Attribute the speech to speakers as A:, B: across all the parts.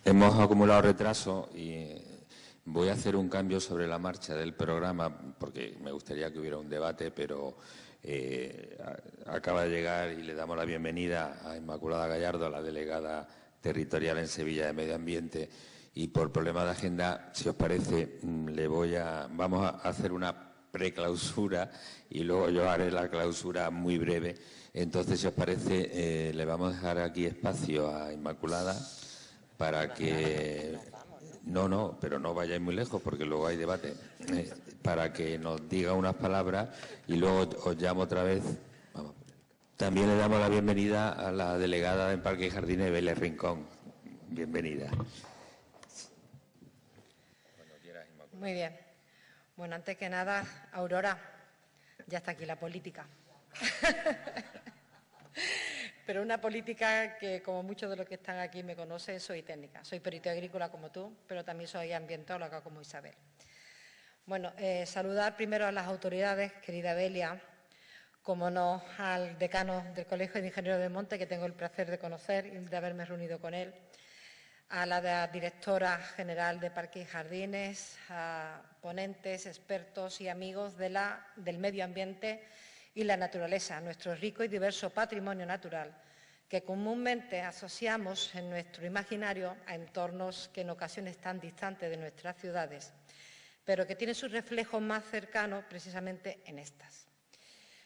A: Hemos acumulado retraso y voy a hacer un cambio sobre la marcha del programa porque me gustaría que hubiera un debate, pero acaba de llegar y le damos la bienvenida a Inmaculada Gallardo, la delegada territorial en Sevilla de Medio Ambiente, y por problemas de agenda, si os parece, vamos a hacer una preclausura y luego yo haré la clausura muy breve. Entonces, si os parece, le vamos a dejar aquí espacio a Inmaculada para que... No, pero no vayáis muy lejos porque luego hay debate. Para que nos diga unas palabras y luego os llamo otra vez. Vamos. También le damos la bienvenida a la delegada de Parque y Jardines, Vélez Rincón. Bienvenida.
B: Muy bien. Bueno, antes que nada, Aurora, ya está aquí la política. Pero una política que, como muchos de los que están aquí me conocen, soy técnica. Soy perito agrícola como tú, pero también soy ambientóloga como Isabel. Bueno, saludar primero a las autoridades, querida Belia, como no al decano del Colegio de Ingenieros del Monte, que tengo el placer de conocer y de haberme reunido con él, a la directora general de Parques y Jardines, a ponentes, expertos y amigos del medio ambiente y la naturaleza, nuestro rico y diverso patrimonio natural, que comúnmente asociamos en nuestro imaginario a entornos que en ocasiones están distantes de nuestras ciudades, pero que tienen sus reflejos más cercanos precisamente en estas.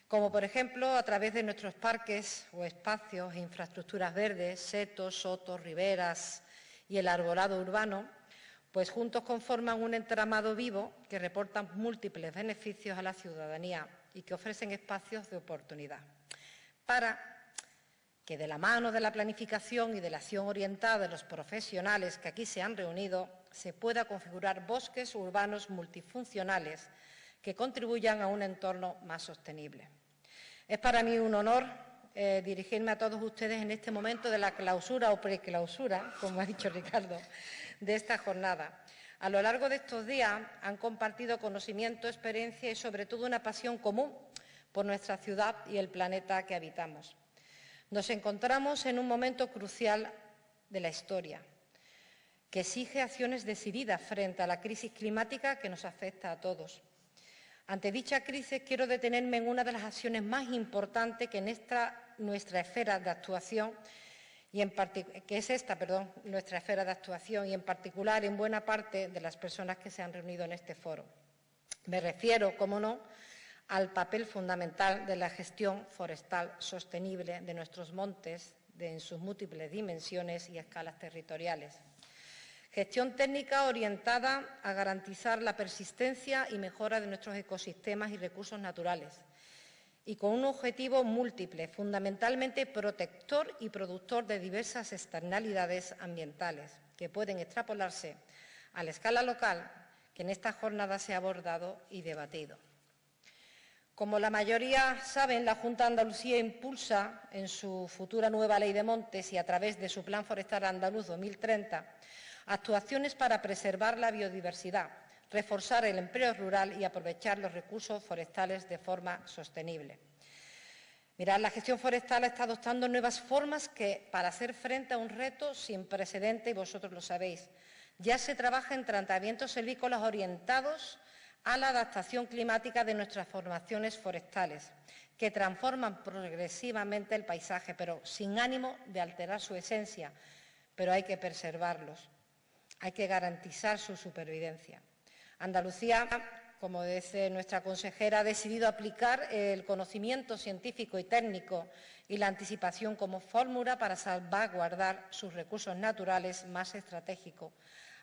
B: Como, por ejemplo, a través de nuestros parques o espacios e infraestructuras verdes, setos, sotos, riberas y el arbolado urbano, pues juntos conforman un entramado vivo que reporta múltiples beneficios a la ciudadanía y que ofrecen espacios de oportunidad para que, de la mano de la planificación y de la acción orientada de los profesionales que aquí se han reunido, se pueda configurar bosques urbanos multifuncionales que contribuyan a un entorno más sostenible. Es para mí un honor dirigirme a todos ustedes en este momento de la clausura o preclausura, como ha dicho Ricardo, de esta jornada. A lo largo de estos días han compartido conocimiento, experiencia y, sobre todo, una pasión común por nuestra ciudad y el planeta que habitamos. Nos encontramos en un momento crucial de la historia, que exige acciones decididas frente a la crisis climática que nos afecta a todos. Ante dicha crisis, quiero detenerme en una de las acciones más importantes que en nuestra esfera de actuación, nuestra esfera de actuación y, en particular, en buena parte de las personas que se han reunido en este foro. Me refiero, cómo no, al papel fundamental de la gestión forestal sostenible de nuestros montes en sus múltiples dimensiones y escalas territoriales. Gestión técnica orientada a garantizar la persistencia y mejora de nuestros ecosistemas y recursos naturales, y con un objetivo múltiple, fundamentalmente protector y productor de diversas externalidades ambientales, que pueden extrapolarse a la escala local, que en esta jornada se ha abordado y debatido. Como la mayoría saben, la Junta de Andalucía impulsa en su futura nueva Ley de Montes y a través de su Plan Forestal Andaluz 2030 actuaciones para preservar la biodiversidad, reforzar el empleo rural y aprovechar los recursos forestales de forma sostenible. Mirad, la gestión forestal está adoptando nuevas formas para hacer frente a un reto sin precedente, y vosotros lo sabéis. Ya se trabaja en tratamientos silvícolas orientados a la adaptación climática de nuestras formaciones forestales, que transforman progresivamente el paisaje, pero sin ánimo de alterar su esencia. Pero hay que preservarlos, hay que garantizar su supervivencia. Andalucía, como dice nuestra consejera, ha decidido aplicar el conocimiento científico y técnico y la anticipación como fórmula para salvaguardar sus recursos naturales más estratégicos,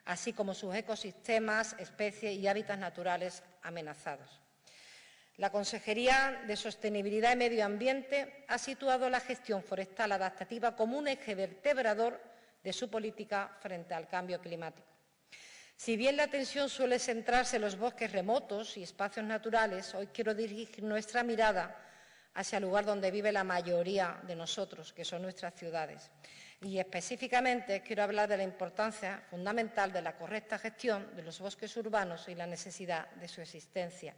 B: así como sus ecosistemas, especies y hábitats naturales amenazados. La Consejería de Sostenibilidad y Medio Ambiente ha situado la gestión forestal adaptativa como un eje vertebrador de su política frente al cambio climático. Si bien la atención suele centrarse en los bosques remotos y espacios naturales, hoy quiero dirigir nuestra mirada hacia el lugar donde vive la mayoría de nosotros, que son nuestras ciudades. Y específicamente quiero hablar de la importancia fundamental de la correcta gestión de los bosques urbanos y la necesidad de su existencia,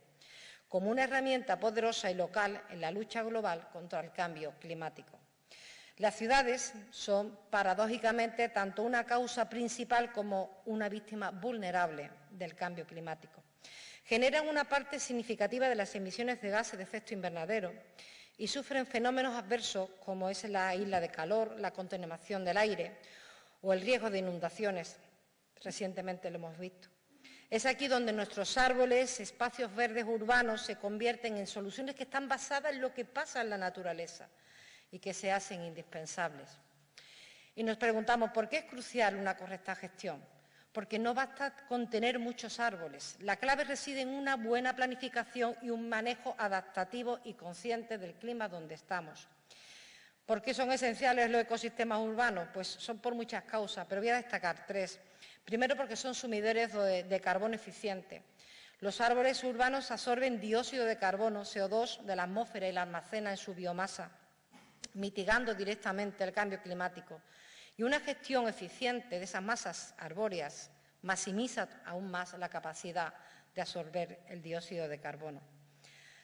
B: como una herramienta poderosa y local en la lucha global contra el cambio climático. Las ciudades son, paradójicamente, tanto una causa principal como una víctima vulnerable del cambio climático. Generan una parte significativa de las emisiones de gases de efecto invernadero y sufren fenómenos adversos como es la isla de calor, la contaminación del aire o el riesgo de inundaciones. Recientemente lo hemos visto. Es aquí donde nuestros árboles, espacios verdes urbanos se convierten en soluciones que están basadas en lo que pasa en la naturaleza y que se hacen indispensables. Y nos preguntamos, ¿por qué es crucial una correcta gestión? Porque no basta con tener muchos árboles. La clave reside en una buena planificación y un manejo adaptativo y consciente del clima donde estamos. ¿Por qué son esenciales los ecosistemas urbanos? Pues son por muchas causas, pero voy a destacar tres. Primero, porque son sumidores de carbono eficiente. Los árboles urbanos absorben dióxido de carbono, CO2, de la atmósfera y la almacenan en su biomasa, mitigando directamente el cambio climático. Y una gestión eficiente de esas masas arbóreas maximiza aún más la capacidad de absorber el dióxido de carbono.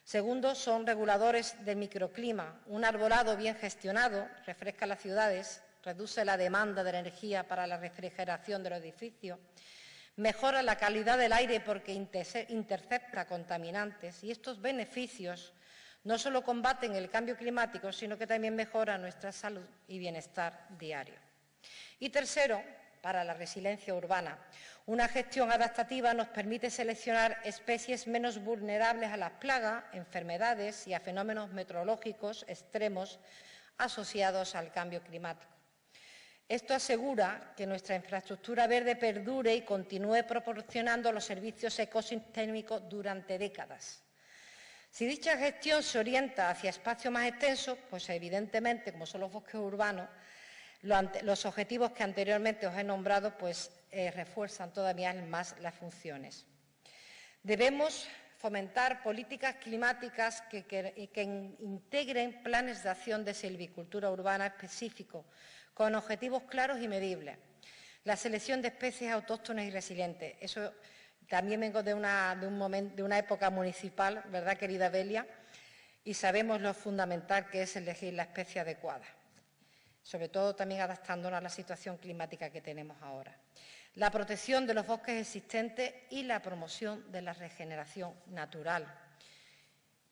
B: Segundo, son reguladores del microclima. Un arbolado bien gestionado refresca las ciudades, reduce la demanda de energía para la refrigeración de los edificios, mejora la calidad del aire porque intercepta contaminantes y estos beneficios no solo combaten el cambio climático, sino que también mejoran nuestra salud y bienestar diario. Y tercero, para la resiliencia urbana. Una gestión adaptativa nos permite seleccionar especies menos vulnerables a las plagas, enfermedades y a fenómenos meteorológicos extremos asociados al cambio climático. Esto asegura que nuestra infraestructura verde perdure y continúe proporcionando los servicios ecosistémicos durante décadas. Si dicha gestión se orienta hacia espacios más extensos, pues evidentemente, como son los bosques urbanos, los objetivos que anteriormente os he nombrado pues, refuerzan todavía más las funciones. Debemos fomentar políticas climáticas que integren planes de acción de silvicultura urbana específicos, con objetivos claros y medibles. La selección de especies autóctonas y resilientes. Eso también vengo de una época municipal, ¿verdad, querida Belia? Y sabemos lo fundamental que es elegir la especie adecuada, sobre todo también adaptándonos a la situación climática que tenemos ahora. La protección de los bosques existentes y la promoción de la regeneración natural.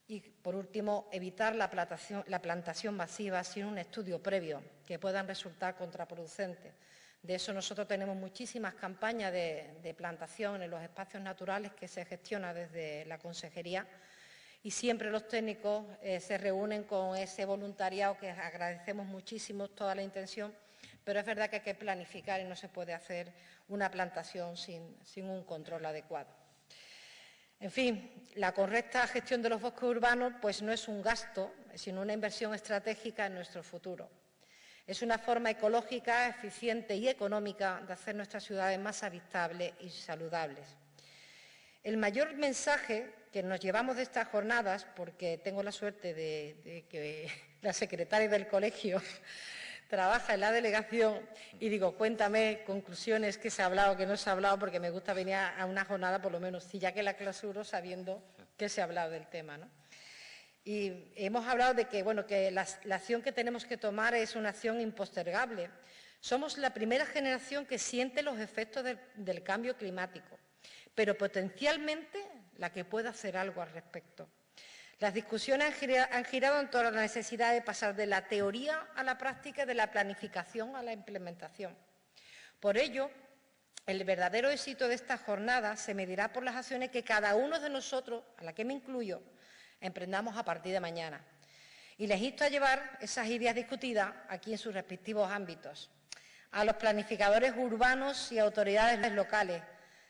B: Y, por último, evitar la plantación masiva sin un estudio previo que puedan resultar contraproducentes. De eso nosotros tenemos muchísimas campañas de plantación en los espacios naturales que se gestionan desde la Consejería y siempre los técnicos se reúnen con ese voluntariado que agradecemos muchísimo toda la intención, pero es verdad que hay que planificar y no se puede hacer una plantación sin un control adecuado. En fin, la correcta gestión de los bosques urbanos pues no es un gasto, sino una inversión estratégica en nuestro futuro. Es una forma ecológica, eficiente y económica de hacer nuestras ciudades más habitables y saludables. El mayor mensaje que nos llevamos de estas jornadas, porque tengo la suerte de que la secretaria del colegio trabaja en la delegación y digo, cuéntame conclusiones, qué se ha hablado, qué no se ha hablado, porque me gusta venir a una jornada, por lo menos, si ya que la clausuro, sabiendo qué se ha hablado del tema, ¿no? Y hemos hablado de que, bueno, que la acción que tenemos que tomar es una acción impostergable. Somos la primera generación que siente los efectos del cambio climático, pero potencialmente la que pueda hacer algo al respecto. Las discusiones han girado en torno a la necesidad de pasar de la teoría a la práctica y de la planificación a la implementación. Por ello, el verdadero éxito de esta jornada se medirá por las acciones que cada uno de nosotros, a la que me incluyo, emprendamos a partir de mañana. Y les insto a llevar esas ideas discutidas aquí en sus respectivos ámbitos. A los planificadores urbanos y autoridades locales,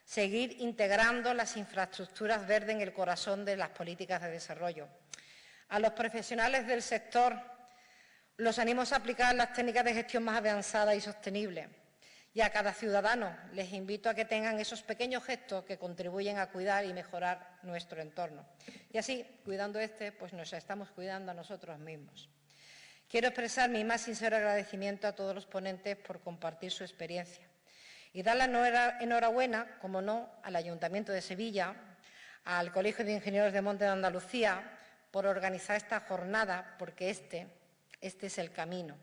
B: seguir integrando las infraestructuras verdes en el corazón de las políticas de desarrollo. A los profesionales del sector, los animos a aplicar las técnicas de gestión más avanzadas y sostenibles. Y a cada ciudadano les invito a que tengan esos pequeños gestos que contribuyen a cuidar y mejorar nuestro entorno. Y así, cuidando pues nos estamos cuidando a nosotros mismos. Quiero expresar mi más sincero agradecimiento a todos los ponentes por compartir su experiencia. Y dar la enhorabuena, como no, al Ayuntamiento de Sevilla, al Colegio de Ingenieros de Montes de Andalucía, por organizar esta jornada, porque este es el camino.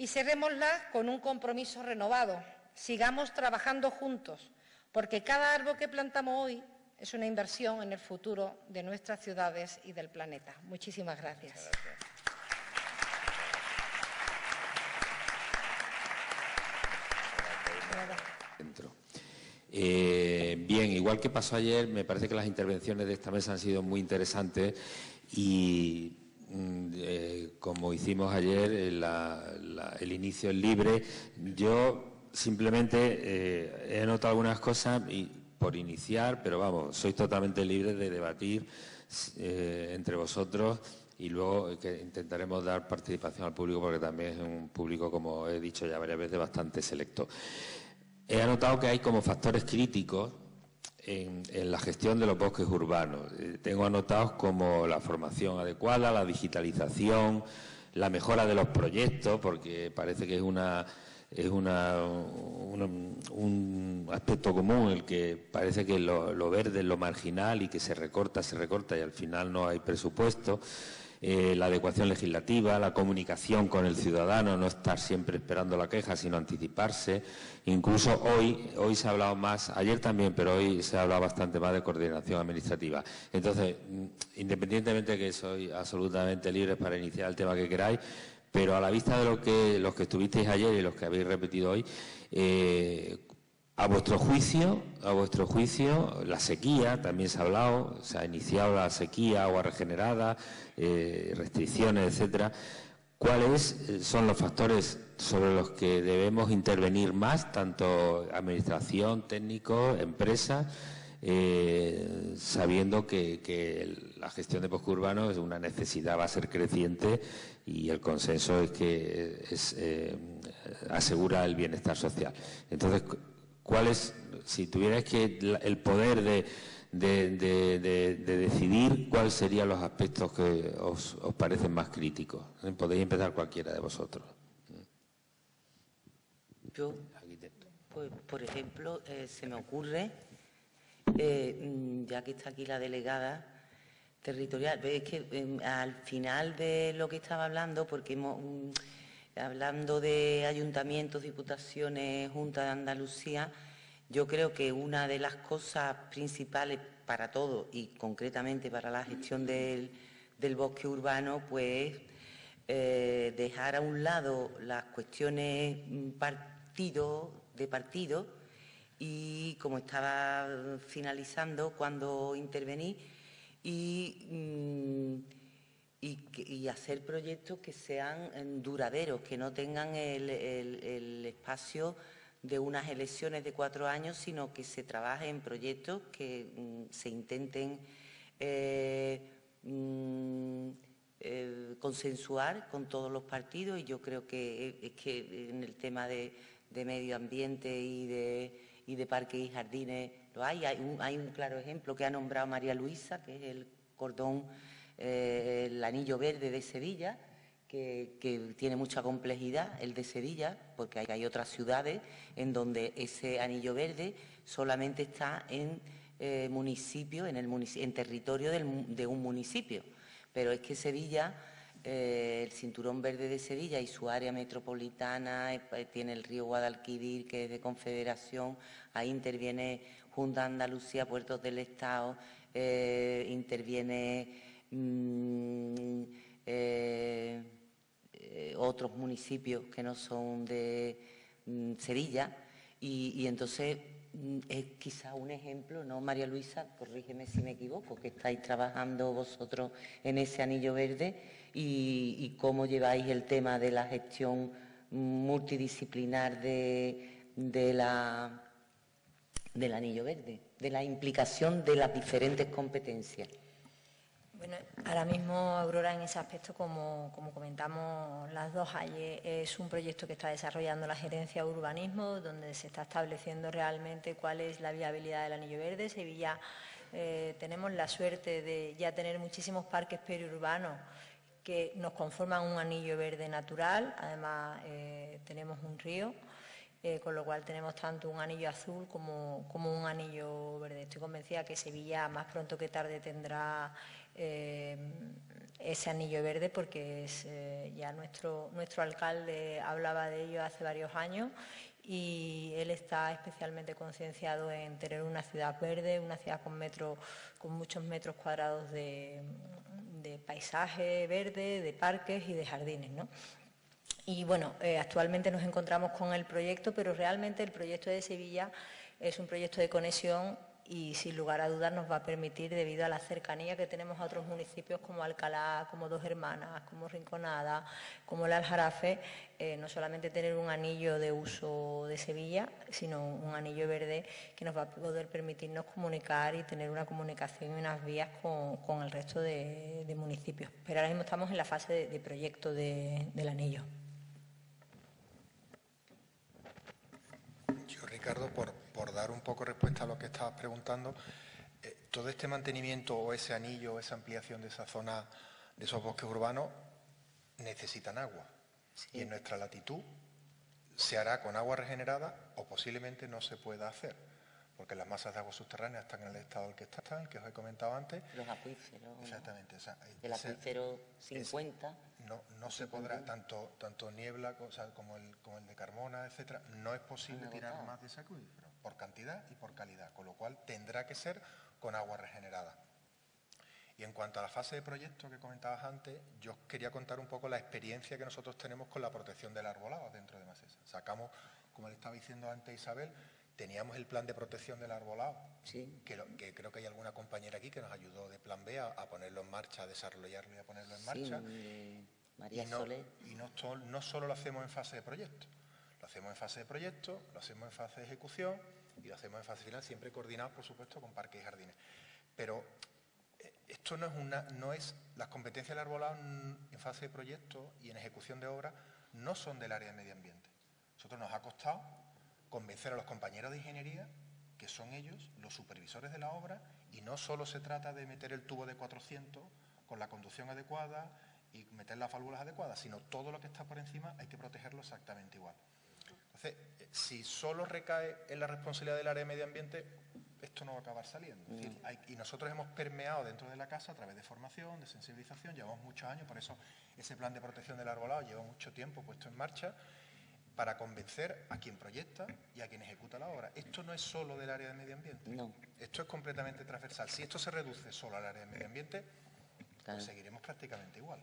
B: Y cerrémosla con un compromiso renovado. Sigamos trabajando juntos, porque cada árbol que plantamos hoy es una inversión en el futuro de nuestras ciudades y del planeta. Muchísimas gracias.
A: Bien, igual que pasó ayer, me parece que las intervenciones de esta mesa han sido muy interesantes y como hicimos ayer, el inicio es libre. Yo simplemente he anotado algunas cosas por iniciar, pero vamos, sois totalmente libres de debatir entre vosotros y luego que intentaremos dar participación al público porque también es un público, como he dicho ya varias veces, bastante selecto. He anotado que hay como factores críticos en la gestión de los bosques urbanos. Tengo anotados como la formación adecuada, la digitalización, la mejora de los proyectos, porque parece que es un aspecto común el que parece que lo verde es lo marginal y que se recorta y al final no hay presupuesto. La adecuación legislativa, la comunicación con el ciudadano, no estar siempre esperando la queja, sino anticiparse. Incluso hoy se ha hablado más, ayer también, pero hoy se ha hablado bastante más de coordinación administrativa. Entonces, independientemente de que sois absolutamente libres para iniciar el tema que queráis, pero a la vista de los que estuvisteis ayer y los que habéis repetido hoy, a vuestro juicio, la sequía, también se ha hablado, se ha iniciado la sequía, agua regenerada, restricciones, etcétera. ¿Cuáles son los factores sobre los que debemos intervenir más, tanto administración, técnicos, empresas, sabiendo que la gestión de bosque urbano es una necesidad, va a ser creciente y el consenso es que asegura el bienestar social? Entonces, si tuvierais el poder de decidir cuáles serían los aspectos que os parecen más críticos? Podéis empezar cualquiera de vosotros.
C: Yo, pues, por ejemplo, se me ocurre, ya que está aquí la delegada territorial, es que al final de lo que estaba hablando, porque hablando de ayuntamientos, diputaciones, Junta de Andalucía, yo creo que una de las cosas principales para todo y concretamente para la gestión del bosque urbano, pues dejar a un lado las cuestiones de partido y, como estaba finalizando cuando intervení, y hacer proyectos que sean duraderos, que no tengan el espacio de unas elecciones de 4 años, sino que se trabaje en proyectos que se intenten consensuar con todos los partidos. Y yo creo que en el tema de medio ambiente y de parques y jardines lo hay. Hay un claro ejemplo que ha nombrado María Luisa, que es el cordón, el anillo verde de Sevilla, que tiene mucha complejidad, el de Sevilla, porque hay otras ciudades en donde ese anillo verde solamente está en municipio, en territorio de un municipio. Pero es que Sevilla, el cinturón verde de Sevilla y su área metropolitana, tiene el río Guadalquivir, que es de Confederación, ahí interviene Junta de Andalucía, Puertos del Estado, interviene otros municipios que no son de Sevilla, y entonces es quizá un ejemplo, ¿no, María Luisa? Corrígeme si me equivoco, que estáis trabajando vosotros en ese anillo verde y cómo lleváis el tema de la gestión multidisciplinar del anillo verde, de la implicación de las diferentes competencias.
D: Bueno, ahora mismo, Aurora, en ese aspecto, como comentamos las dos ayer, es un proyecto que está desarrollando la Gerencia de Urbanismo, donde se está estableciendo realmente cuál es la viabilidad del anillo verde. Sevilla tenemos la suerte de ya tener muchísimos parques periurbanos que nos conforman un anillo verde natural. Además, tenemos un río, con lo cual tenemos tanto un anillo azul como un anillo verde. Estoy convencida que Sevilla más pronto que tarde tendrá ese anillo verde, porque es, ya nuestro alcalde hablaba de ello hace varios años y él está especialmente concienciado en tener una ciudad verde, una ciudad con muchos metros cuadrados de paisaje verde, de parques y de jardines, ¿no? Y bueno, actualmente nos encontramos con el proyecto, pero realmente el proyecto de Sevilla es un proyecto de conexión y sin lugar a dudas nos va a permitir, debido a la cercanía que tenemos a otros municipios como Alcalá, como Dos Hermanas, como Rinconada, como el Aljarafe, no solamente tener un anillo de uso de Sevilla, sino un anillo verde que nos va a poder permitirnos comunicar y tener una comunicación y unas vías con el resto de municipios. Pero ahora mismo estamos en la fase de proyecto del anillo.
E: Yo, Ricardo, por dar un poco respuesta a lo que estabas preguntando, todo este mantenimiento o ese anillo, esa ampliación de esa zona, de esos bosques urbanos, necesitan agua. Sí. Y en nuestra latitud se hará con agua regenerada o posiblemente no se pueda hacer, porque las masas de agua subterránea están en el estado en el que están, que os he comentado antes.
C: Los acuíferos.
E: Exactamente.
C: El acuífero 50.
E: No se podrá, tanto niebla como el de Carmona, etcétera, no es posible tirar más de ese acuífero, por cantidad y por calidad, con lo cual tendrá que ser con agua regenerada. Y en cuanto a la fase de proyecto que comentabas antes, yo quería contar un poco la experiencia que nosotros tenemos con la protección del arbolado dentro de Masesa. Sacamos, como le estaba diciendo antes Isabel, teníamos el plan de protección del arbolado, sí, que creo que hay alguna compañera aquí que nos ayudó de plan B a ponerlo en marcha, a desarrollarlo y a ponerlo en marcha.
C: Sí, María Soler.
E: Y no solo lo hacemos en fase de proyecto, lo hacemos en fase de proyecto, lo hacemos en fase de ejecución y lo hacemos en fase final, siempre coordinado, por supuesto, con parques y jardines. Pero esto no es las competencias del arbolado en fase de proyecto y en ejecución de obra no son del área de medio ambiente. A nosotros nos ha costado convencer a los compañeros de ingeniería que son ellos los supervisores de la obra y no solo se trata de meter el tubo de 400 con la conducción adecuada y meter las válvulas adecuadas, sino todo lo que está por encima hay que protegerlo exactamente igual. Entonces, si solo recae en la responsabilidad del área de medio ambiente, esto no va a acabar saliendo. Es decir, y nosotros hemos permeado dentro de la casa a través de formación, de sensibilización, llevamos muchos años, por eso ese plan de protección del arbolado lleva mucho tiempo puesto en marcha, para convencer a quien proyecta y a quien ejecuta la obra. Esto no es solo del área de medio ambiente.
C: No.
E: Esto es completamente transversal. Si esto se reduce solo al área de medio ambiente, claro, pues seguiremos prácticamente igual.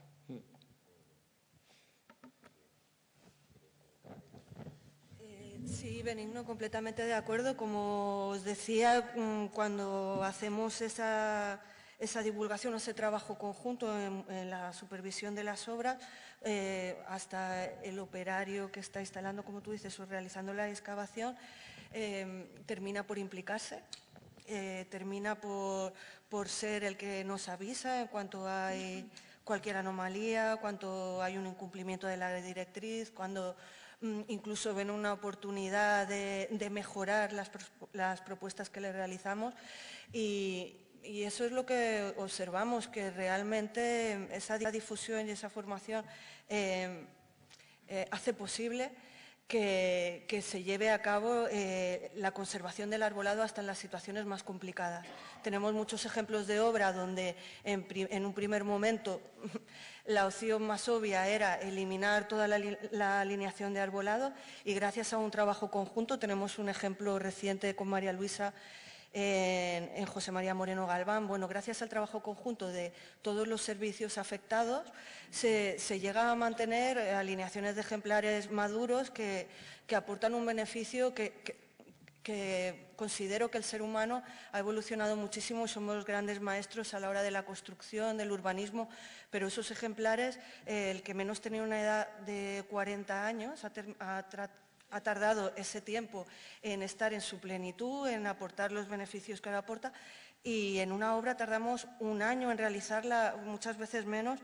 F: Sí, Benigno, completamente de acuerdo. Como os decía, cuando hacemos esa divulgación, ese trabajo conjunto en la supervisión de las obras, hasta el operario que está instalando, como tú dices, o realizando la excavación, termina por implicarse, termina por ser el que nos avisa en cuanto hay cualquier anomalía, cuando hay un incumplimiento de la directriz, cuando incluso ven una oportunidad de mejorar las propuestas que le realizamos y eso es lo que observamos, que realmente esa difusión y esa formación hace posible que se lleve a cabo la conservación del arbolado hasta en las situaciones más complicadas. Tenemos muchos ejemplos de obra donde en un primer momento la opción más obvia era eliminar toda la alineación de arbolado y gracias a un trabajo conjunto, tenemos un ejemplo reciente con María Luisa en José María Moreno Galván. Bueno, gracias al trabajo conjunto de todos los servicios afectados, se llega a mantener alineaciones de ejemplares maduros que aportan un beneficio que considero que el ser humano ha evolucionado muchísimo y somos grandes maestros a la hora de la construcción, del urbanismo, pero esos ejemplares, el que menos tenía una edad de 40 años, ha tardado ese tiempo en estar en su plenitud, en aportar los beneficios que ahora aporta, y en una obra tardamos un año en realizarla, muchas veces menos,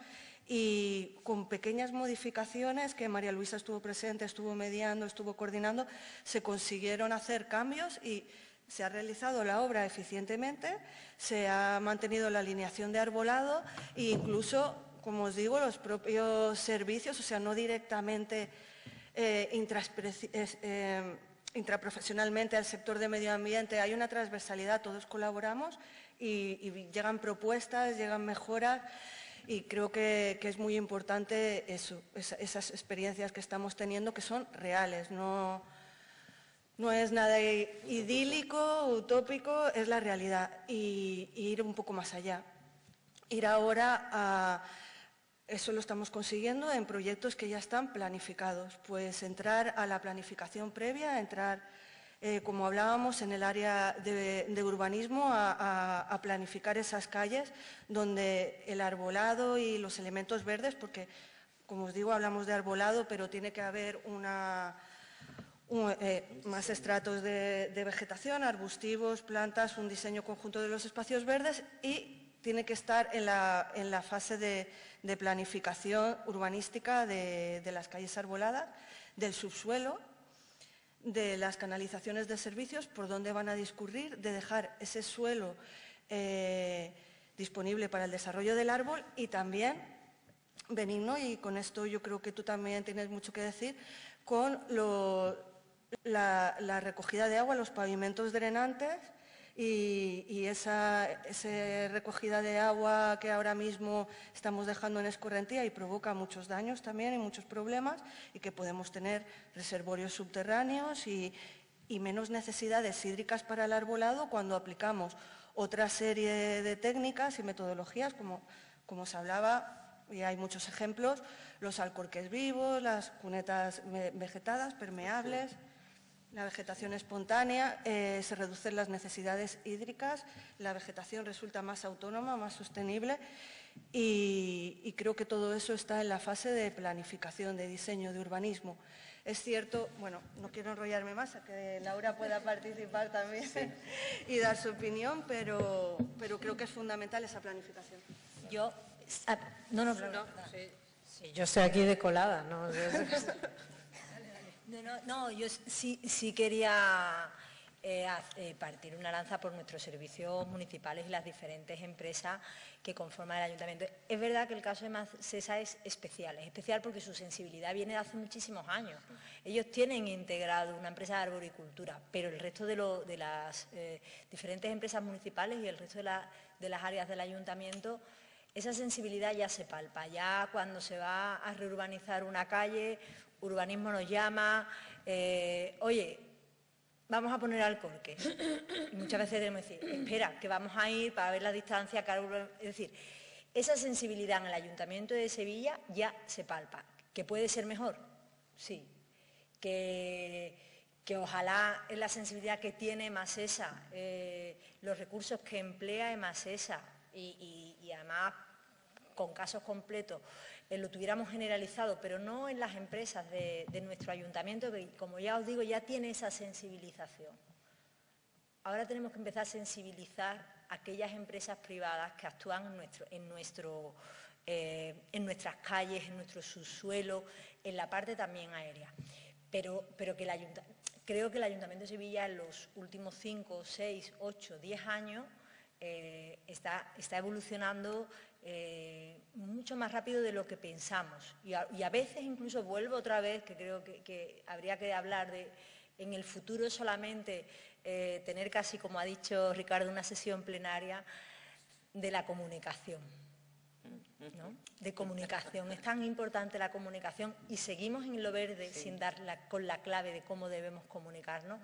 F: y con pequeñas modificaciones que María Luisa estuvo presente, estuvo mediando, estuvo coordinando, se consiguieron hacer cambios y se ha realizado la obra eficientemente, se ha mantenido la alineación de arbolado e incluso, como os digo, los propios servicios, o sea, no directamente intraprofesionalmente al sector de medio ambiente, hay una transversalidad, todos colaboramos y llegan propuestas, llegan mejoras y creo que es muy importante eso, esas experiencias que estamos teniendo que son reales, no es nada idílico, utópico, es la realidad y ir un poco más allá. Ir ahora a... Eso lo estamos consiguiendo en proyectos que ya están planificados, pues entrar a la planificación previa, entrar, como hablábamos, en el área de urbanismo a planificar esas calles donde el arbolado y los elementos verdes, porque, como os digo, hablamos de arbolado, pero tiene que haber más estratos de vegetación, arbustivos, plantas, un diseño conjunto de los espacios verdes y tiene que estar en la fase de planificación urbanística de las calles arboladas, del subsuelo, de las canalizaciones de servicios, por dónde van a discurrir, de dejar ese suelo disponible para el desarrollo del árbol y también, Benigno, y con esto yo creo que tú también tienes mucho que decir, con la recogida de agua, los pavimentos drenantes, y esa recogida de agua que ahora mismo estamos dejando en escorrentía y provoca muchos daños también y muchos problemas y que podemos tener reservorios subterráneos y menos necesidades hídricas para el arbolado cuando aplicamos otra serie de técnicas y metodologías como se hablaba, y hay muchos ejemplos, los alcorques vivos, las cunetas vegetadas, permeables. La vegetación espontánea, se reducen las necesidades hídricas, la vegetación resulta más autónoma, más sostenible y creo que todo eso está en la fase de planificación, de diseño, de urbanismo. Es cierto, bueno, no quiero enrollarme más, a que Laura pueda participar también y dar su opinión, pero creo que es fundamental esa planificación.
D: Yo
B: yo estoy aquí de colada, ¿no?
D: No, yo sí quería partir una lanza por nuestros servicios municipales y las diferentes empresas que conforman el ayuntamiento. Es verdad que el caso de Macesa es especial porque su sensibilidad viene de hace muchísimos años. Ellos tienen integrado una empresa de arboricultura, pero el resto de las diferentes empresas municipales y el resto de las áreas del ayuntamiento, esa sensibilidad ya se palpa. Ya cuando se va a reurbanizar una calle, urbanismo nos llama, oye, vamos a poner alcorques. Y muchas veces tenemos que decir, espera, que vamos a ir para ver la distancia. Es decir, esa sensibilidad en el Ayuntamiento de Sevilla ya se palpa. ¿Que puede ser mejor? Sí. Que ojalá es la sensibilidad que tiene Macesa, los recursos que emplea en Macesa y además con casos completos, lo tuviéramos generalizado, pero no en las empresas de nuestro ayuntamiento, que como ya os digo, ya tiene esa sensibilización. Ahora tenemos que empezar a sensibilizar a aquellas empresas privadas que actúan en nuestras calles, en nuestro subsuelo, en la parte también aérea. Pero que creo que el Ayuntamiento de Sevilla en los últimos 5, 6, 8, 10 años está evolucionando mucho más rápido de lo que pensamos y a veces incluso vuelvo otra vez, que creo que habría que hablar de en el futuro solamente tener casi, como ha dicho Ricardo, una sesión plenaria de la comunicación, ¿no? De comunicación. Es tan importante la comunicación y seguimos en lo verde sin dar con la clave de cómo debemos comunicarnos.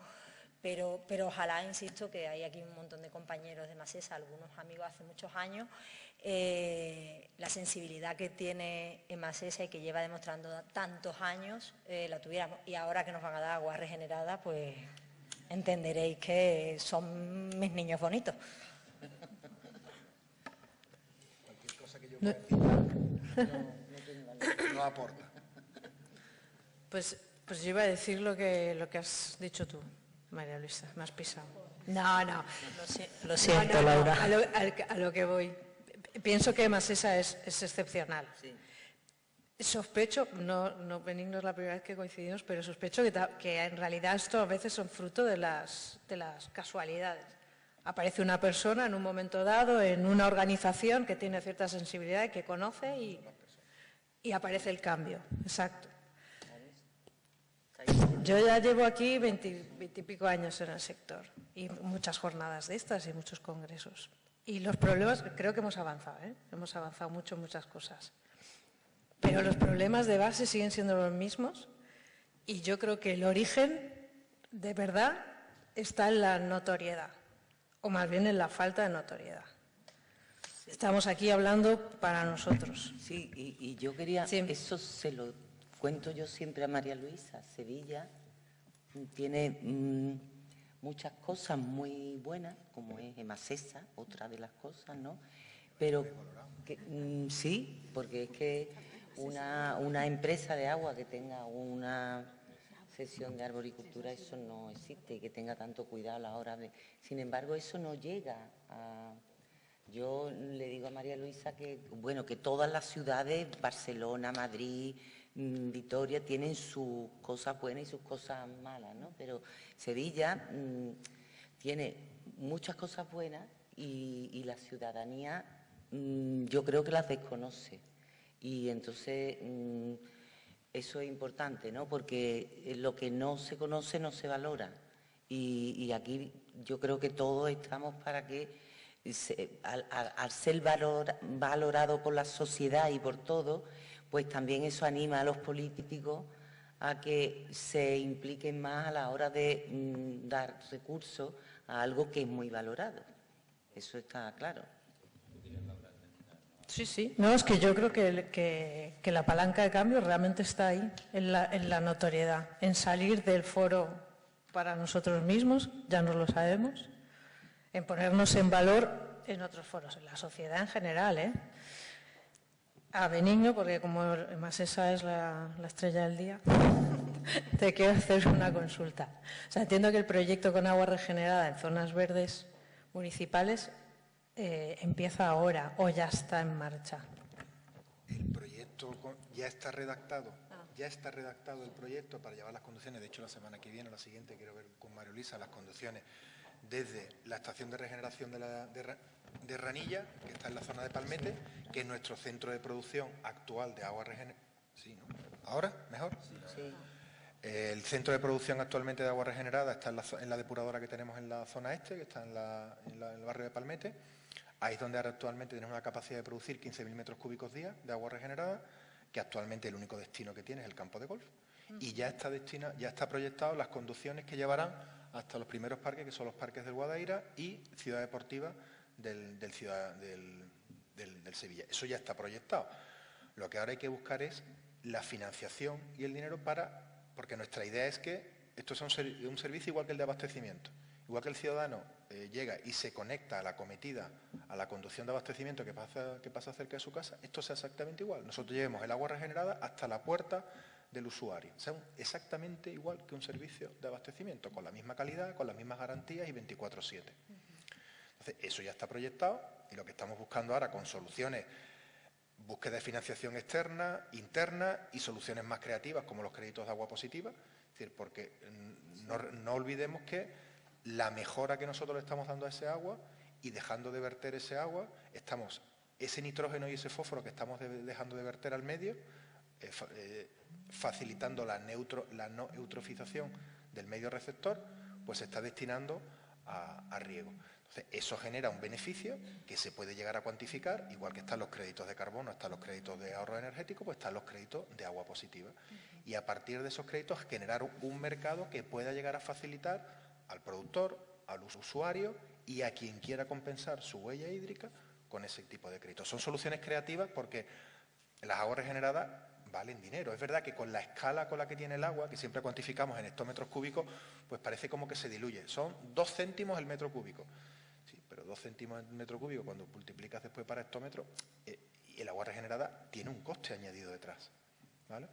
D: Pero ojalá, insisto, que hay aquí un montón de compañeros de Macesa, algunos amigos hace muchos años, la sensibilidad que tiene en Macesa y que lleva demostrando tantos años, la tuviéramos. Y ahora que nos van a dar agua regenerada, pues entenderéis que son mis niños bonitos.
E: Cualquier cosa que yo pueda decir no aporta.
B: Pues yo iba a decir lo que has dicho tú, María Luisa, me has pisado. No.
D: Lo siento, Laura.
B: A lo que voy. Pienso que Macesa es excepcional.
C: Sí.
B: Sospecho, no Benigno es la primera vez que coincidimos, pero sospecho que en realidad esto a veces son fruto de las casualidades. Aparece una persona en un momento dado, en una organización que tiene cierta sensibilidad y que conoce y aparece el cambio. Exacto. Yo ya llevo aquí 20 y pico años en el sector y muchas jornadas de estas y muchos congresos. Y los problemas, creo que hemos avanzado, ¿eh? Hemos avanzado mucho en muchas cosas. Pero los problemas de base siguen siendo los mismos y yo creo que el origen, de verdad, está en la notoriedad, o más bien en la falta de notoriedad. Estamos aquí hablando para nosotros.
C: Sí, y yo quería,
B: Sí.
C: eso se lo cuento yo siempre a María Luisa. Sevilla tiene muchas cosas muy buenas, como es Emasesa, otra de las cosas, ¿no? Pero sí, porque es que una empresa de agua que tenga una sección de arboricultura, eso no existe, y que tenga tanto cuidado a la hora de... Sin embargo, eso no llega a... Yo le digo a María Luisa que, bueno, que todas las ciudades, Barcelona, Madrid, Vitoria, tienen sus cosas buenas y sus cosas malas, ¿no? Pero Sevilla tiene muchas cosas buenas y la ciudadanía yo creo que las desconoce. Y entonces eso es importante, ¿no? Porque lo que no se conoce no se valora. Y aquí yo creo que todos estamos para que... al ser valorado por la sociedad y por todo, pues también eso anima a los políticos a que se impliquen más a la hora de dar recursos a algo que es muy valorado. Eso está claro.
B: Sí, sí. No, es que yo creo que la palanca de cambio realmente está ahí, en la notoriedad, en salir del foro para nosotros mismos, ya no lo sabemos, en ponernos en valor en otros foros, en la sociedad en general, ¿eh? A Benigno, porque como más esa es la estrella del día, te quiero hacer una consulta. O sea, entiendo que el proyecto con agua regenerada en zonas verdes municipales empieza ahora o ya está en marcha.
E: El proyecto ya está redactado. Ya está redactado el proyecto para llevar las conducciones. De hecho, la semana que viene, la siguiente, quiero ver con María Luisa las conducciones desde la estación de regeneración de Ranilla, que está en la zona de Palmete, que es nuestro centro de producción actual de agua regenerada. Sí, ¿no? ¿Ahora? ¿Mejor?
C: Sí.
E: El centro de producción actualmente de agua regenerada está en la depuradora que tenemos en la zona este, que está en el barrio de Palmete. Ahí es donde ahora actualmente tenemos una capacidad de producir 15.000 metros cúbicos día de agua regenerada, que actualmente el único destino que tiene es el campo de golf. Y ya está proyectado las conducciones que llevarán hasta los primeros parques, que son los parques del Guadaira y Ciudad Deportiva del Sevilla. Eso ya está proyectado. Lo que ahora hay que buscar es la financiación y el dinero porque nuestra idea es que esto sea un servicio igual que el de abastecimiento. Igual que el ciudadano llega y se conecta a la cometida, a la conducción de abastecimiento que pasa cerca de su casa, esto sea exactamente igual. Nosotros llevemos el agua regenerada hasta la puerta del usuario. O sea, exactamente igual que un servicio de abastecimiento, con la misma calidad, con las mismas garantías y 24/7. Entonces, eso ya está proyectado y lo que estamos buscando ahora con soluciones, búsqueda de financiación externa, interna y soluciones más creativas como los créditos de agua positiva. Es decir, porque no olvidemos que la mejora que nosotros le estamos dando a ese agua y dejando de verter ese agua, ese nitrógeno y ese fósforo que estamos dejando de verter al medio, facilitando la no eutrofización del medio receptor, pues se está destinando a riego. Entonces, eso genera un beneficio que se puede llegar a cuantificar, igual que están los créditos de carbono, están los créditos de ahorro energético, pues están los créditos de agua positiva. Y a partir de esos créditos generar un mercado que pueda llegar a facilitar al productor, al usuario y a quien quiera compensar su huella hídrica con ese tipo de créditos. Son soluciones creativas porque las aguas regeneradas valen dinero. Es verdad que con la escala con la que tiene el agua, que siempre cuantificamos en hectómetros cúbicos, pues parece como que se diluye. Son 2 céntimos el metro cúbico. Sí, pero 2 céntimos el metro cúbico, cuando multiplicas después para hectómetros, y el agua regenerada tiene un coste añadido detrás. ¿Vale?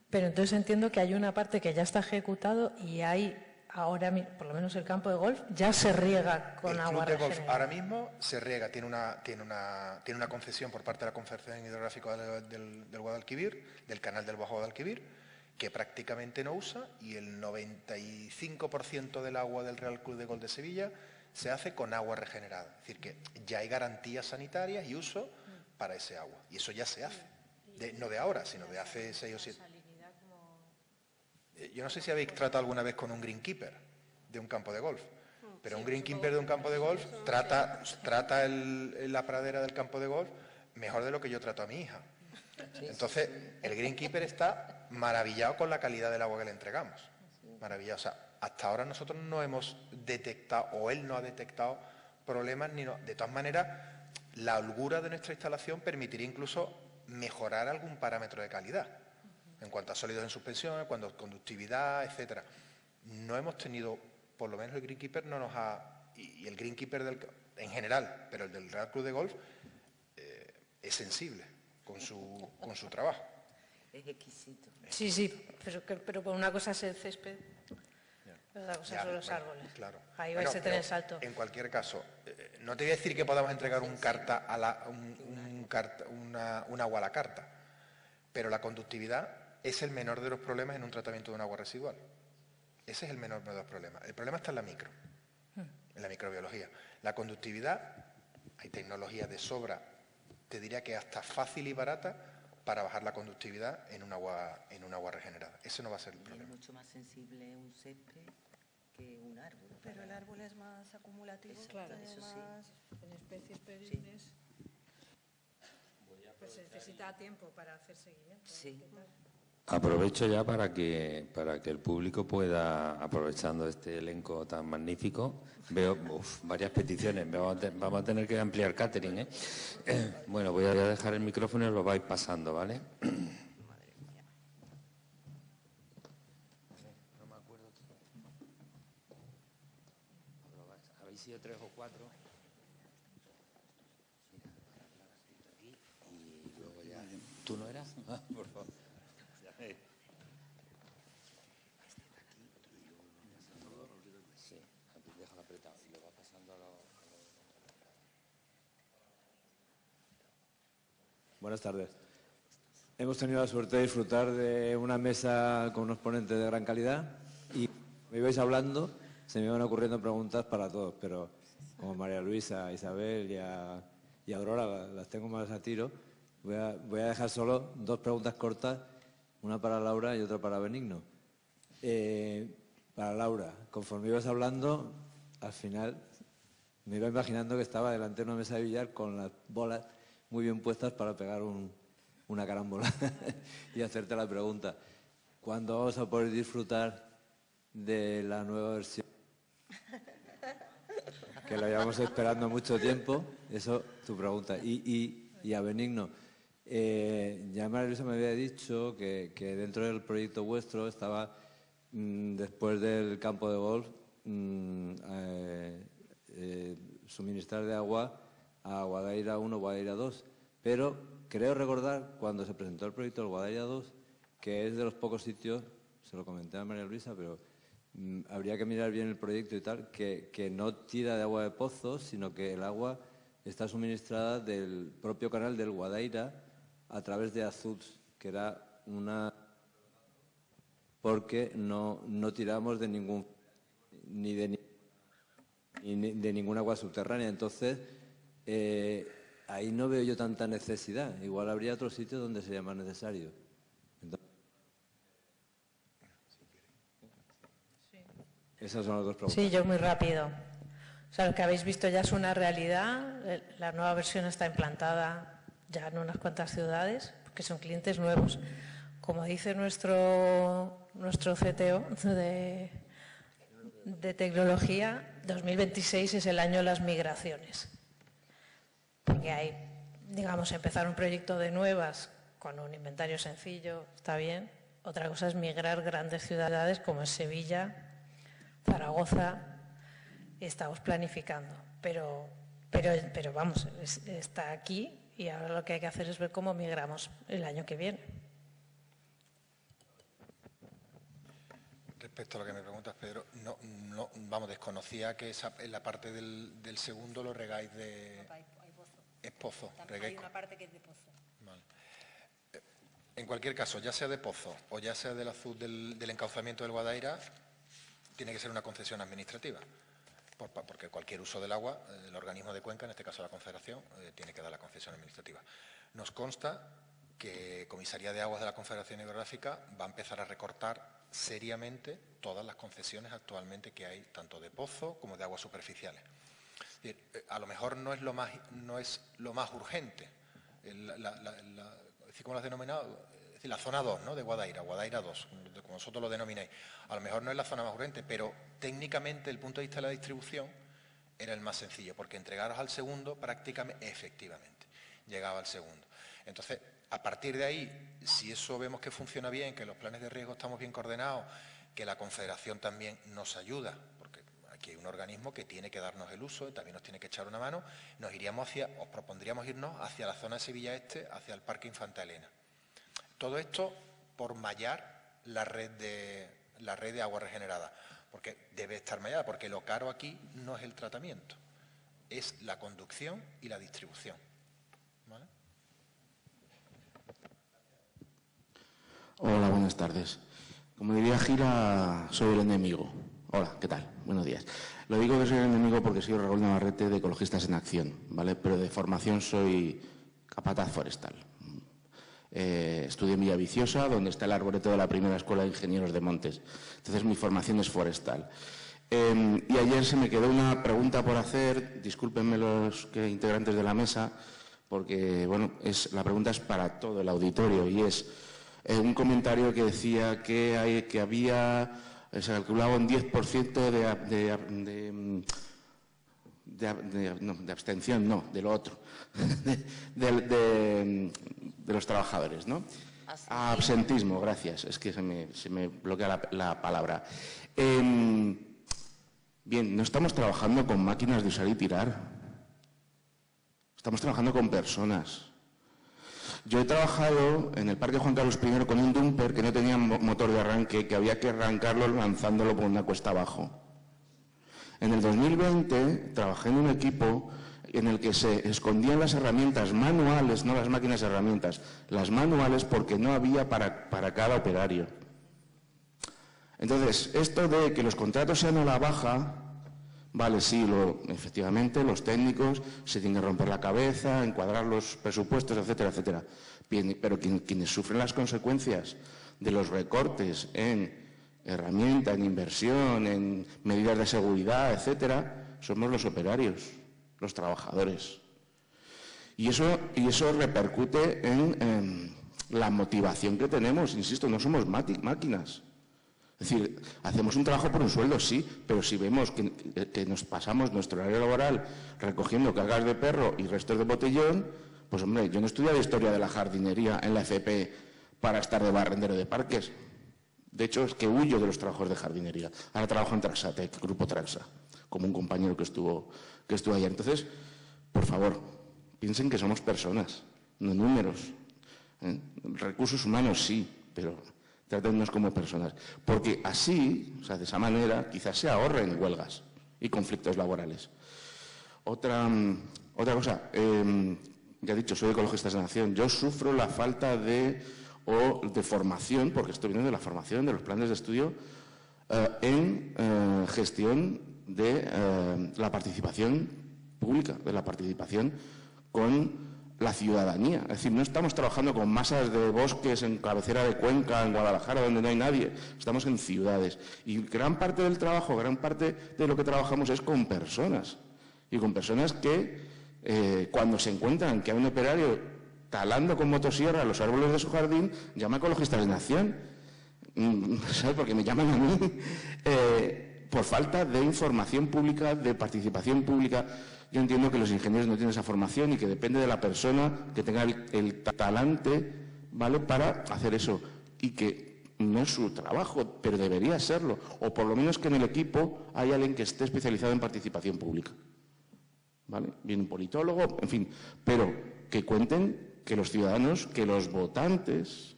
B: Pero entonces entiendo que hay una parte que ya está ejecutado y hay... Ahora, por lo menos el campo de golf, ya se riega con agua regenerada. El club de golf
E: ahora mismo se riega, tiene una concesión por parte de la Confederación Hidrográfica del Guadalquivir, del canal del Bajo Guadalquivir, que prácticamente no usa, y el 95% del agua del Real Club de Golf de Sevilla se hace con agua regenerada. Es decir, que ya hay garantías sanitarias y uso para ese agua. Y eso ya se hace. No de ahora, sino de hace 6 o 7 años. Yo no sé si habéis tratado alguna vez con un greenkeeper de un campo de golf, Pero un greenkeeper de un campo de golf trata la pradera del campo de golf mejor de lo que yo trato a mi hija. Entonces, el greenkeeper está maravillado con la calidad del agua que le entregamos. Maravillado. O sea, hasta ahora nosotros no hemos detectado, o él no ha detectado problemas, de todas maneras, la holgura de nuestra instalación permitiría incluso mejorar algún parámetro de calidad, en cuanto a sólidos en suspensión, en cuanto a conductividad, etcétera. No hemos tenido, por lo menos el greenkeeper no nos ha, y el greenkeeper en general, pero el del Real Club de Golf, es sensible con su trabajo.
C: Es exquisito.
B: Sí, sí, pero por una cosa es el césped, otra cosa son los árboles.
E: Claro.
B: Ahí vais a tener salto.
E: En cualquier caso, no te voy a decir que podamos entregar un agua a la carta, pero la conductividad es el menor de los problemas en un tratamiento de un agua residual. Ese es el menor de los problemas. El problema está en la en la microbiología. La conductividad, hay tecnologías de sobra, te diría que hasta fácil y barata, para bajar la conductividad en un agua regenerada. Ese no va a ser el problema.
C: Es mucho más sensible un césped que un árbol.
F: Pero el árbol es más acumulativo.
B: Claro,
C: eso sí.
B: En especies perennes, pues se necesita tiempo para hacer seguimiento.
C: Sí.
A: Aprovecho ya para que el público pueda, aprovechando este elenco tan magnífico, veo varias peticiones, vamos a tener que ampliar catering, ¿eh? Bueno, voy a dejar el micrófono y lo vais pasando, ¿vale? No me acuerdo. Habéis sido 3 o 4. Aquí y luego ya. ¿Tú no eras? Por favor. Sí, déjalo apretado y lo va pasando a los...
G: Buenas tardes. Hemos tenido la suerte de disfrutar de una mesa con unos ponentes de gran calidad y me ibais hablando, se me iban ocurriendo preguntas para todos, pero como María Luisa, Isabel y Aurora las tengo más a tiro, voy a dejar solo 2 preguntas cortas, una para Laura y otra para Benigno. Para Laura, conforme ibas hablando, al final me iba imaginando que estaba delante de una mesa de billar con las bolas muy bien puestas para pegar una carambola y hacerte la pregunta. ¿Cuándo vamos a poder disfrutar de la nueva versión? Que la llevamos esperando mucho tiempo. Eso, tu pregunta. Y a Benigno, ya María Luisa me había dicho que dentro del proyecto vuestro estaba, después del campo de golf, suministrar de agua a Guadaira 1, Guadaira 2, pero creo recordar cuando se presentó el proyecto del Guadaira 2 que es de los pocos sitios, se lo comenté a María Luisa, pero habría que mirar bien el proyecto y tal, que no tira de agua de pozos, sino que el agua está suministrada del propio canal del Guadaira a través de Azuts, que era porque no tiramos de ningún de ningún agua subterránea. Entonces, ahí no veo yo tanta necesidad. Igual habría otros sitios donde sería más necesario. Entonces, esas son las 2 preguntas.
B: Sí, yo muy rápido. O sea, lo que habéis visto ya es una realidad. La nueva versión está implantada ya en unas cuantas ciudades, porque son clientes nuevos. Como dice nuestro CTO de tecnología, 2026 es el año de las migraciones. Porque hay, digamos, empezar un proyecto de nuevas con un inventario sencillo, está bien. Otra cosa es migrar grandes ciudades como es Sevilla, Zaragoza. Estamos planificando, pero vamos, está aquí y ahora lo que hay que hacer es ver cómo migramos el año que viene.
E: Respecto a lo que me preguntas, Pedro, desconocía que en la parte del segundo lo regáis de... Es pozo.
D: Hay una parte que es de pozo.
E: Vale. En cualquier caso, ya sea de pozo o ya sea del azul del encauzamiento del Guadaira, tiene que ser una concesión administrativa. Porque cualquier uso del agua, el organismo de cuenca, en este caso la Confederación, tiene que dar la concesión administrativa. Nos consta que Comisaría de Aguas de la Confederación Hidrográfica va a empezar a recortar seriamente todas las concesiones actualmente que hay, tanto de pozo como de aguas superficiales. Es decir, a lo mejor no es lo más urgente, ¿cómo lo has denominado? Es decir, la zona 2, ¿no?, de Guadaira, Guadaira 2, como vosotros lo denomináis. A lo mejor no es la zona más urgente, pero técnicamente, desde el punto de vista de la distribución, era el más sencillo, porque entregaros al segundo prácticamente, efectivamente, llegaba al segundo. Entonces, a partir de ahí, si eso vemos que funciona bien, que los planes de riesgo estamos bien coordinados, que la Confederación también nos ayuda, porque aquí hay un organismo que tiene que darnos el uso y también nos tiene que echar una mano, os propondríamos irnos hacia la zona de Sevilla Este, hacia el Parque Infanta Elena. Todo esto por mallar la red de agua regenerada, porque debe estar mallada, porque lo caro aquí no es el tratamiento, es la conducción y la distribución. ¿Vale?
H: Hola, buenas tardes. Como diría Gira, soy el enemigo. Hola, ¿qué tal? Buenos días. Lo digo que soy el enemigo porque soy Raúl Navarrete de Ecologistas en Acción, ¿vale? Pero de formación soy capataz forestal. Estudié en Villaviciosa, donde está el arboreto de la primera escuela de ingenieros de montes. Entonces, mi formación es forestal. Y ayer se me quedó una pregunta por hacer, discúlpenme los integrantes de la mesa, porque, bueno, la pregunta es para todo el auditorio y es un comentario que decía que se calculaba un 10% de abstención, no, de lo otro, de los trabajadores, ¿no? Absentismo, gracias, es que se me bloquea la palabra. Bien, no estamos trabajando con máquinas de usar y tirar, estamos trabajando con personas. Yo he trabajado en el Parque Juan Carlos I con un dumper que no tenía motor de arranque, que había que arrancarlo lanzándolo por una cuesta abajo. En el 2020 trabajé en un equipo en el que se escondían las herramientas manuales, no las máquinas de herramientas, las manuales porque no había para cada operario. Entonces, esto de que los contratos sean a la baja, vale, sí, efectivamente, los técnicos se tienen que romper la cabeza, encuadrar los presupuestos, etcétera, etcétera. Bien, pero quienes sufren las consecuencias de los recortes en herramienta, en inversión, en medidas de seguridad, etcétera, somos los operarios, los trabajadores. Y eso repercute en la motivación que tenemos. Insisto, no somos máquinas. Es decir, hacemos un trabajo por un sueldo, sí, pero si vemos que nos pasamos nuestro horario laboral recogiendo cargas de perro y restos de botellón, pues hombre, yo no he estudiado historia de la jardinería en la FP para estar de barrendero de parques. De hecho, es que huyo de los trabajos de jardinería. Ahora trabajo en Traxatec, Grupo Traxa, como un compañero que estuvo ayer. Entonces, por favor, piensen que somos personas, no números. Recursos humanos sí, pero trátennos como personas. Porque así, o sea, de esa manera, quizás se ahorren huelgas y conflictos laborales. Otra cosa, ya he dicho, soy ecologista de Acción. Yo sufro la falta de formación, porque esto viene de la formación, de los planes de estudio, en gestión de la participación pública, de la participación con la ciudadanía. Es decir, no estamos trabajando con masas de bosques en cabecera de Cuenca, en Guadalajara, donde no hay nadie. Estamos en ciudades. Y gran parte del trabajo, gran parte de lo que trabajamos es con personas. Y con personas que, cuando se encuentran que hay un operario talando con motosierra los árboles de su jardín, llama a Ecologistas en Acción. ¿Sabes? Porque me llaman a mí. Por falta de información pública, de participación pública. Yo entiendo que los ingenieros no tienen esa formación y que depende de la persona que tenga el talante, ¿vale?, para hacer eso. Y que no es su trabajo, pero debería serlo. O por lo menos que en el equipo haya alguien que esté especializado en participación pública. ¿Vale? Bien un politólogo, en fin. Pero que cuenten que los ciudadanos, que los votantes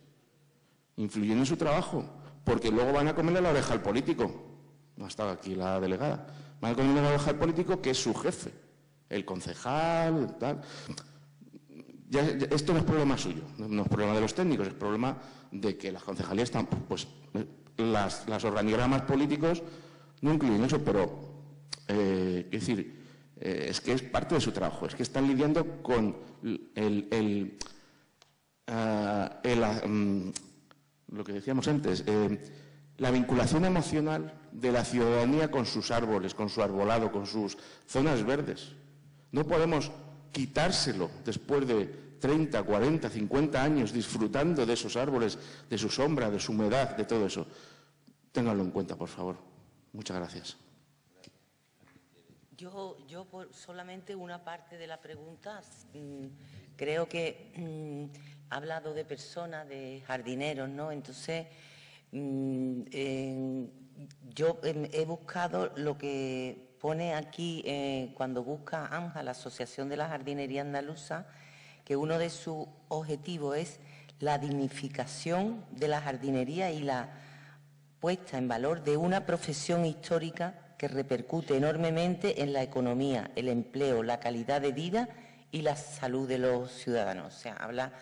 H: influyen en su trabajo. Porque luego van a comerle la oreja al político. No ha estado aquí la delegada. Van a comerle la oreja al político, que es su jefe. El concejal, tal. Esto no es problema suyo, no es problema de los técnicos, es problema de que las concejalías están, pues, las organigramas políticos no incluyen eso, pero, es decir, es que es parte de su trabajo, es que están lidiando con lo que decíamos antes, la vinculación emocional de la ciudadanía con sus árboles, con su arbolado, con sus zonas verdes. No podemos quitárselo después de 30, 40, 50 años disfrutando de esos árboles, de su sombra, de su humedad, de todo eso. Ténganlo en cuenta, por favor. Muchas gracias.
C: Yo por solamente una parte de la pregunta, creo que ha hablado de personas, de jardineros, ¿no? Entonces, yo he buscado lo que pone aquí cuando busca AMJA, la Asociación de la Jardinería Andaluza, que uno de sus objetivos es la dignificación de la jardinería y la puesta en valor de una profesión histórica que repercute enormemente en la economía, el empleo, la calidad de vida y la salud de los ciudadanos. O sea, habla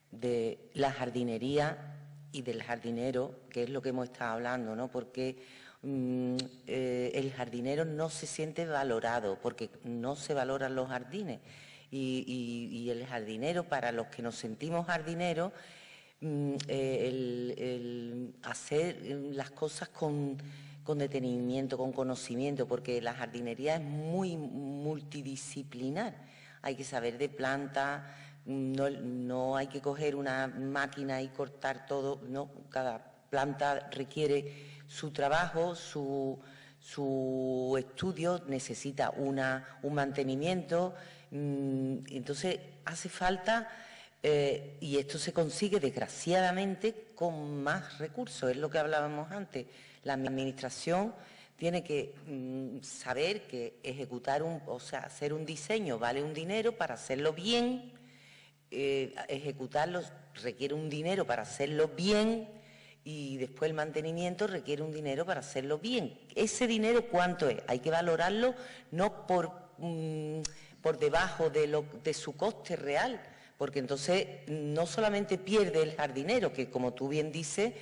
C: de la jardinería y del jardinero, que es lo que hemos estado hablando, ¿no? Porque el jardinero no se siente valorado, porque no se valoran los jardines. Y el jardinero, para los que nos sentimos jardineros, el hacer las cosas con detenimiento, con conocimiento, porque la jardinería es muy multidisciplinar. Hay que saber de plantas, no hay que coger una máquina y cortar todo, no, cada planta requiere su trabajo, su estudio, necesita un mantenimiento, entonces hace falta, y esto se consigue desgraciadamente con más recursos, es lo que hablábamos antes. La administración tiene que saber que ejecutar hacer un diseño vale un dinero para hacerlo bien, ejecutarlo requiere un dinero para hacerlo bien y después el mantenimiento requiere un dinero para hacerlo bien. ¿Ese dinero cuánto es? Hay que valorarlo no por debajo de su coste real, porque entonces no solamente pierde el jardinero, que como tú bien dices,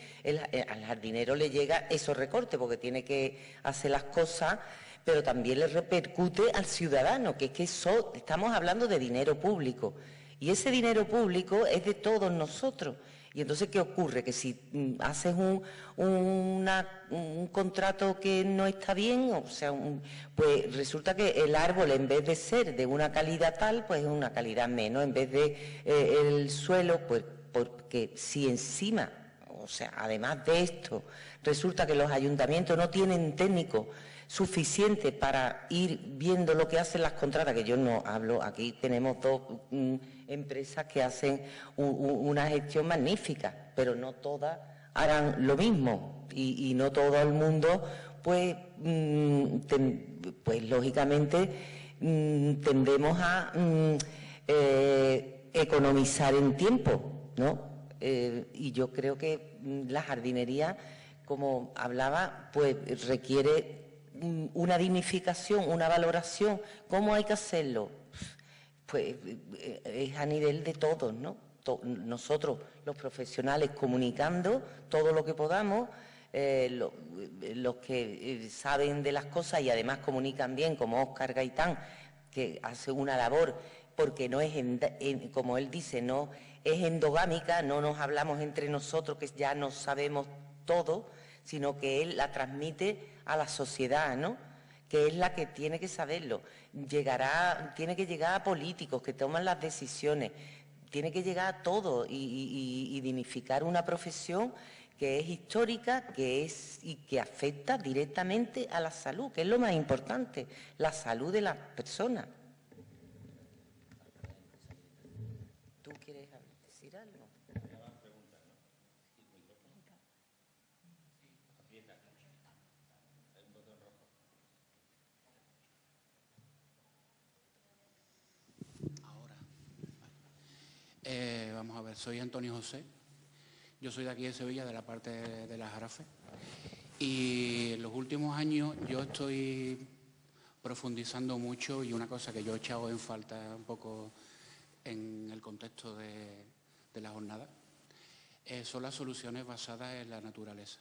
C: al jardinero le llega esos recortes porque tiene que hacer las cosas, pero también le repercute al ciudadano, que es que estamos hablando de dinero público, y ese dinero público es de todos nosotros. Y entonces, ¿qué ocurre? Que si haces un contrato que no está bien, o sea, pues resulta que el árbol, en vez de ser de una calidad tal, pues es una calidad menos. En vez de el suelo, pues porque si encima, o sea, además de esto, resulta que los ayuntamientos no tienen técnicos suficientes para ir viendo lo que hacen las contratas, que yo no hablo, aquí tenemos dos empresas que hacen una gestión magnífica, pero no todas harán lo mismo y no todo el mundo, pues lógicamente tendemos a economizar en tiempo, ¿no? Y yo creo que la jardinería, como hablaba, pues requiere una dignificación, una valoración. ¿Cómo hay que hacerlo? Pues es a nivel de todos, ¿no? Nosotros, los profesionales, comunicando todo lo que podamos, los que saben de las cosas y además comunican bien, como Óscar Gaitán, que hace una labor, porque no es, como él dice, no es endogámica, no nos hablamos entre nosotros, que ya no sabemos todo, sino que él la transmite a la sociedad, ¿no? Que es la que tiene que saberlo. Tiene que llegar a políticos que toman las decisiones, tiene que llegar a todo y dignificar una profesión que es histórica, y que afecta directamente a la salud, que es lo más importante, la salud de las personas. ¿Tú quieres decir algo?
I: Vamos a ver, soy Antonio José, yo soy de aquí de Sevilla, de la parte de la Jarafe, y en los últimos años yo estoy profundizando mucho, y una cosa que yo he echado en falta un poco en el contexto de la jornada, son las soluciones basadas en la naturaleza.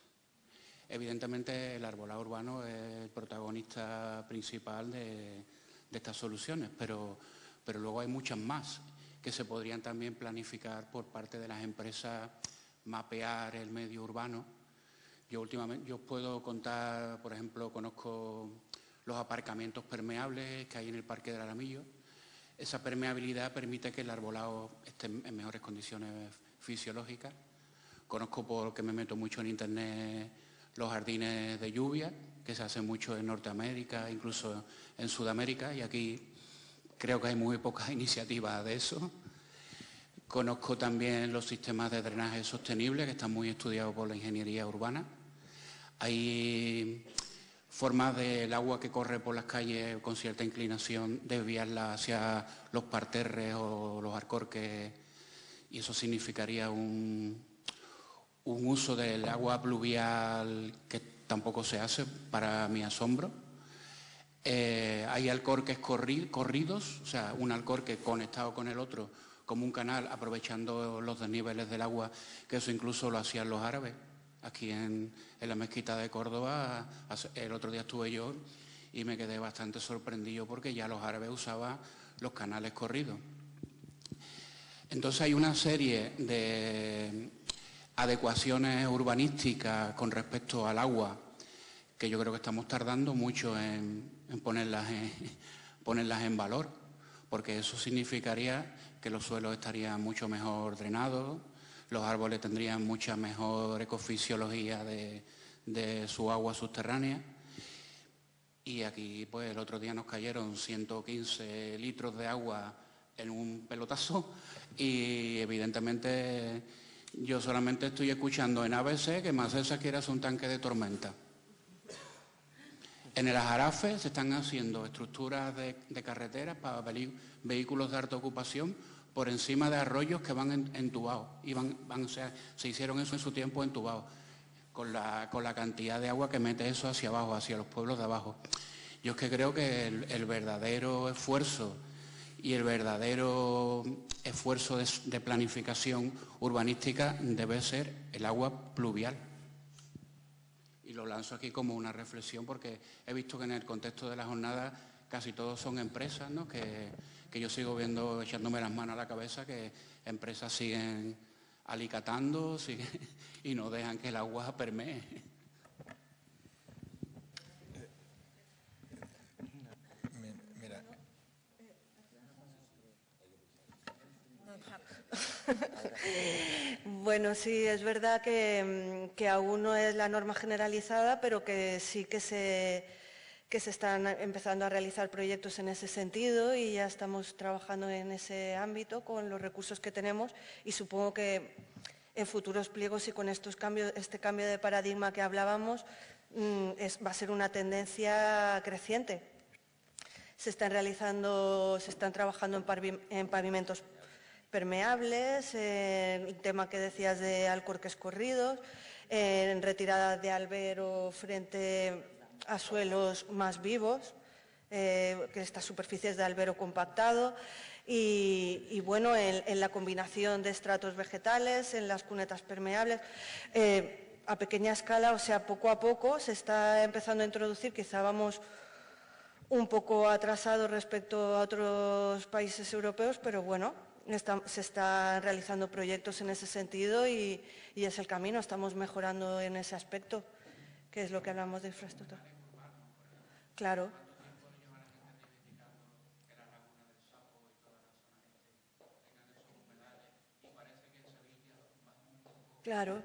I: Evidentemente el arbolado urbano es el protagonista principal de estas soluciones, pero luego hay muchas más que se podrían también planificar por parte de las empresas, mapear el medio urbano Yo puedo contar, por ejemplo, conozco los aparcamientos permeables que hay en el Parque del Aramillo. Esa permeabilidad permite que el arbolado esté en mejores condiciones fisiológicas. Conozco, porque me meto mucho en Internet, los jardines de lluvia, que se hacen mucho en Norteamérica, incluso en Sudamérica, y aquí creo que hay muy pocas iniciativas de eso. Conozco también los sistemas de drenaje sostenible, que están muy estudiados por la ingeniería urbana. Hay formas del agua que corre por las calles con cierta inclinación, desviarla hacia los parterres o los alcorques, y eso significaría un uso del agua pluvial que tampoco se hace, para mi asombro. Hay alcorques corridos, o sea, un alcorque conectado con el otro, como un canal, aprovechando los desniveles del agua, que eso incluso lo hacían los árabes. Aquí en la mezquita de Córdoba, el otro día estuve yo y me quedé bastante sorprendido porque ya los árabes usaban los canales corridos. Entonces hay una serie de adecuaciones urbanísticas con respecto al agua que yo creo que estamos tardando mucho en ponerlas en valor, porque eso significaría que los suelos estarían mucho mejor drenados, los árboles tendrían mucha mejor ecofisiología de su agua subterránea. Y aquí, pues el otro día nos cayeron 115 litros de agua en un pelotazo y evidentemente yo solamente estoy escuchando en ABC que Macesa quiere hacer un tanque de tormenta. En el Ajarafe se están haciendo estructuras de carreteras para vehículos de alta ocupación por encima de arroyos que van entubados. O sea, se hicieron eso en su tiempo entubados, con la cantidad de agua que mete eso hacia abajo, hacia los pueblos de abajo. Yo es que creo que el verdadero esfuerzo y el verdadero esfuerzo de planificación urbanística debe ser el agua pluvial. Y lo lanzo aquí como una reflexión porque he visto que en el contexto de la jornada casi todos son empresas, ¿no? Que yo sigo viendo, echándome las manos a la cabeza, que empresas siguen alicatando y no dejan que el agua permee.
E: Mira.
F: Bueno, sí, es verdad que aún no es la norma generalizada, pero que sí que se están empezando a realizar proyectos en ese sentido y ya estamos trabajando en ese ámbito con los recursos que tenemos y supongo que en futuros pliegos y con este cambio de paradigma que hablábamos va a ser una tendencia creciente. Se están trabajando en pavimentos permeables, en el tema que decías de alcorques corridos, en retirada de albero frente a suelos más vivos, que estas superficies de albero compactado y bueno, en la combinación de estratos vegetales, en las cunetas permeables, a pequeña escala, o sea, poco a poco se está empezando a introducir, quizá vamos un poco atrasados respecto a otros países europeos, pero bueno, se están realizando proyectos en ese sentido y es el camino, estamos mejorando en ese aspecto, que es lo que hablamos de infraestructura. Claro. Claro,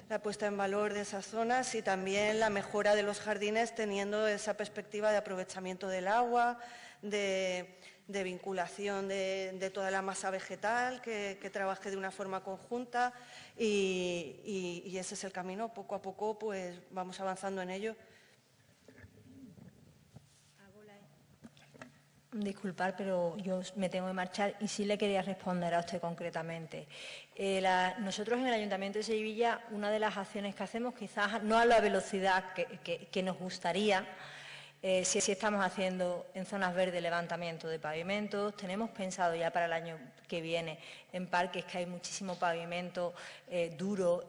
F: la puesta en valor de esas zonas y también la mejora de los jardines teniendo esa perspectiva de aprovechamiento del agua, de vinculación de toda la masa vegetal, que trabaje de una forma conjunta y ese es el camino. Poco a poco pues vamos avanzando en ello.
D: Disculpar, pero yo me tengo que marchar y sí le quería responder a usted concretamente. Nosotros en el Ayuntamiento de Sevilla, una de las acciones que hacemos, quizás no a la velocidad que nos gustaría, sí estamos haciendo en zonas verdes levantamiento de pavimentos. Tenemos pensado ya para el año que viene en parques que hay muchísimo pavimento duro,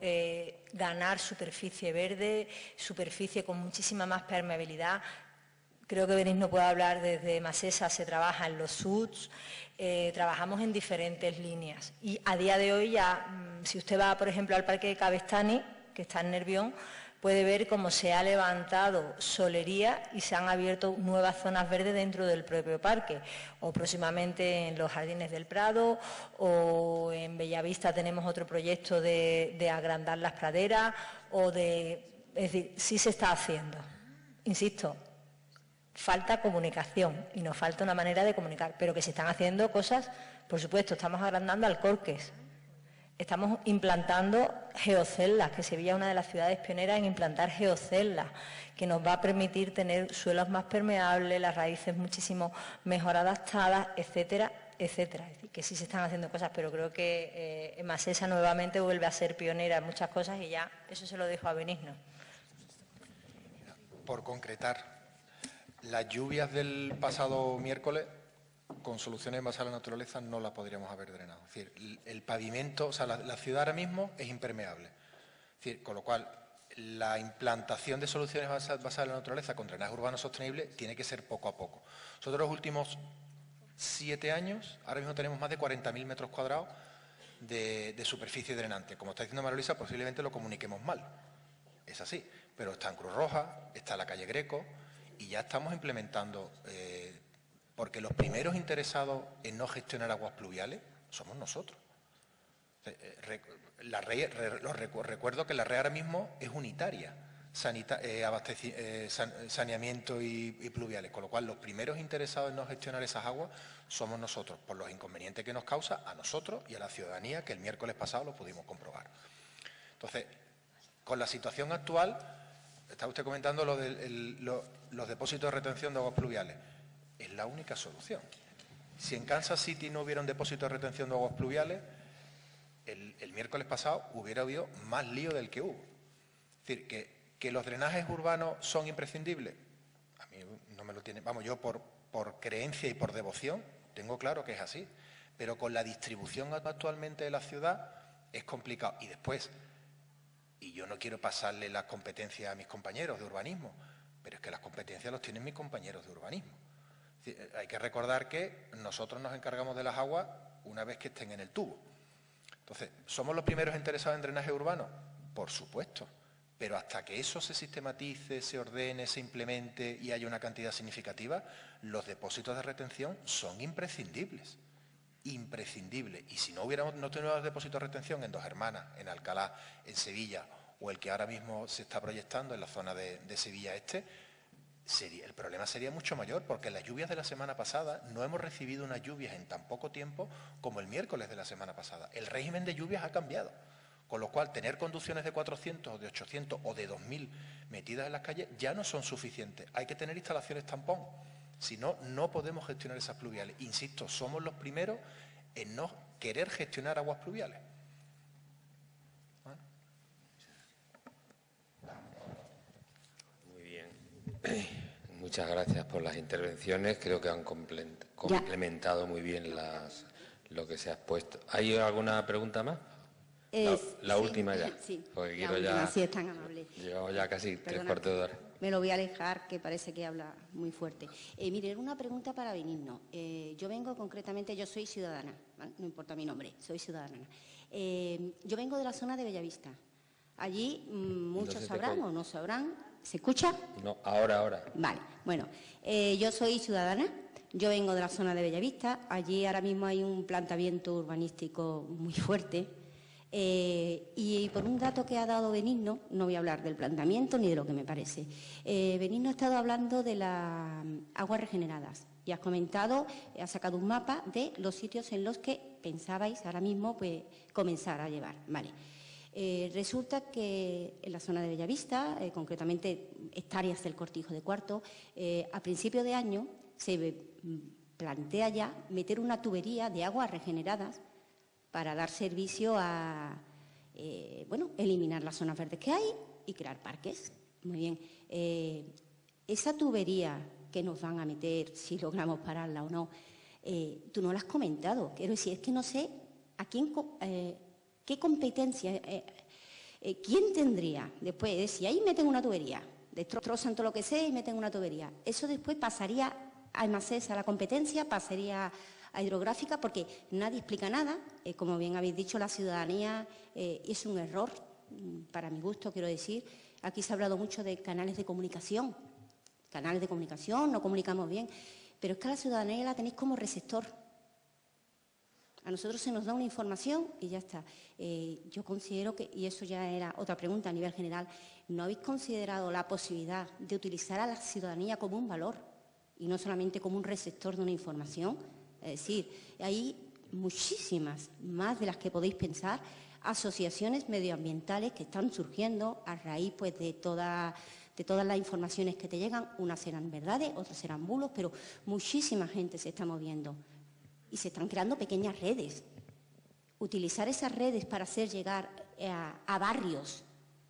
D: ganar superficie verde, superficie con muchísima más permeabilidad. Creo que Denis no puede hablar, desde Macesa se trabaja en los SUDs, trabajamos en diferentes líneas. Y a día de hoy ya, si usted va, por ejemplo, al Parque de Cabestany, que está en Nervión, puede ver cómo se ha levantado solería y se han abierto nuevas zonas verdes dentro del propio parque, o próximamente en los Jardines del Prado, o en Bellavista tenemos otro proyecto de agrandar las praderas, es decir, sí se está haciendo. Insisto, falta comunicación y nos falta una manera de comunicar, pero que se están haciendo cosas, por supuesto, estamos agrandando Alcorques. Estamos implantando geoceldas, que Sevilla es una de las ciudades pioneras en implantar geoceldas, que nos va a permitir tener suelos más permeables, las raíces muchísimo mejor adaptadas, etcétera, etcétera. Es decir, que sí se están haciendo cosas, pero creo que Emasesa nuevamente vuelve a ser pionera en muchas cosas y ya eso se lo dejo a Benigno.
E: Por concretar, las lluvias del pasado miércoles, con soluciones basadas en la naturaleza, no la podríamos haber drenado. Es decir, el pavimento, o sea, la ciudad ahora mismo es impermeable. Es decir, con lo cual, la implantación de soluciones basadas en la naturaleza con drenaje urbano sostenible tiene que ser poco a poco. Nosotros los últimos 7 años, ahora mismo tenemos más de 40.000 metros cuadrados de superficie drenante. Como está diciendo María Luisa, posiblemente lo comuniquemos mal. Es así, pero está en Cruz Roja, está en la calle Greco y ya estamos implementando... porque los primeros interesados en no gestionar aguas pluviales somos nosotros. Recuerdo que la red ahora mismo es unitaria, saneamiento y pluviales, con lo cual los primeros interesados en no gestionar esas aguas somos nosotros, por los inconvenientes que nos causa a nosotros y a la ciudadanía, que el miércoles pasado lo pudimos comprobar. Entonces, con la situación actual, está usted comentando los depósitos de retención de aguas pluviales. Es la única solución. Si en Kansas City no hubiera un depósito de retención de aguas pluviales, el miércoles pasado hubiera habido más lío del que hubo. Es decir, que los drenajes urbanos son imprescindibles. A mí no me lo tiene... Vamos, yo por creencia y por devoción tengo claro que es así. Pero con la distribución actualmente de la ciudad es complicado. Y después, y yo no quiero pasarle las competencias a mis compañeros de urbanismo, pero es que las competencias los tienen mis compañeros de urbanismo. Hay que recordar que nosotros nos encargamos de las aguas una vez que estén en el tubo. Entonces, ¿somos los primeros interesados en drenaje urbano? Por supuesto, pero hasta que eso se sistematice, se ordene, se implemente y haya una cantidad significativa, los depósitos de retención son imprescindibles. Imprescindibles. Y si no tuviéramos depósitos de retención en Dos Hermanas, en Alcalá, en Sevilla, o el que ahora mismo se está proyectando en la zona de Sevilla Este, el problema sería mucho mayor, porque en las lluvias de la semana pasada no hemos recibido unas lluvias en tan poco tiempo como el miércoles de la semana pasada. El régimen de lluvias ha cambiado, con lo cual tener conducciones de 400 o de 800 o de 2.000 metidas en las calles ya no son suficientes. Hay que tener instalaciones tampón, si no, no podemos gestionar esas pluviales. Insisto, somos los primeros en no querer gestionar aguas pluviales.
A: Muchas gracias por las intervenciones. Creo que han complementado muy bien lo que se ha expuesto. ¿Hay alguna pregunta más? La última ya.
J: Sí,
A: porque
J: la última, sí, es tan amable.
A: Llevamos ya casi 3/4 de hora.
J: Me lo voy a alejar, que parece que habla muy fuerte. Mire, una pregunta para Benigno. Yo vengo concretamente, yo soy ciudadana, ¿vale? No importa mi nombre, soy ciudadana. Yo vengo de la zona de Bellavista. Allí muchos sabrán o no sabrán. ¿Se escucha?
A: No, ahora.
J: Vale, bueno, yo soy ciudadana, yo vengo de la zona de Bellavista, allí ahora mismo hay un planteamiento urbanístico muy fuerte y por un dato que ha dado Benigno, no voy a hablar del planteamiento ni de lo que me parece, Benigno ha estado hablando de las aguas regeneradas y has comentado, has sacado un mapa de los sitios en los que pensabais ahora mismo pues comenzar a llevar, vale. Resulta que en la zona de Bellavista, concretamente hectáreas del Cortijo de Cuarto, a principio de año se plantea ya meter una tubería de aguas regeneradas para dar servicio a, eliminar las zonas verdes que hay y crear parques. Muy bien. Esa tubería que nos van a meter, si logramos pararla o no, tú no la has comentado. Quiero decir, es que no sé a quién... ¿Qué competencia? ¿Quién tendría después? Si ahí meten una tubería, destrozan todo lo que sea y meten una tubería, eso después pasaría a Emasesa, a la competencia, pasaría a hidrográfica, porque nadie explica nada. Como bien habéis dicho, la ciudadanía es un error, para mi gusto, quiero decir, Aquí se ha hablado mucho de canales de comunicación. Canales de comunicación, no comunicamos bien. Pero es que a la ciudadanía la tenéis como receptor. A nosotros se nos da una información y ya está. Yo considero que, y eso ya era otra pregunta a nivel general, ¿no habéis considerado la posibilidad de utilizar a la ciudadanía como un valor y no solamente como un receptor de una información? Es decir, hay muchísimas, más de las que podéis pensar, asociaciones medioambientales que están surgiendo a raíz pues, de todas las informaciones que te llegan. Unas serán verdades, otras serán bulos, pero muchísima gente se está moviendo y se están creando pequeñas redes. Utilizar esas redes para hacer llegar a barrios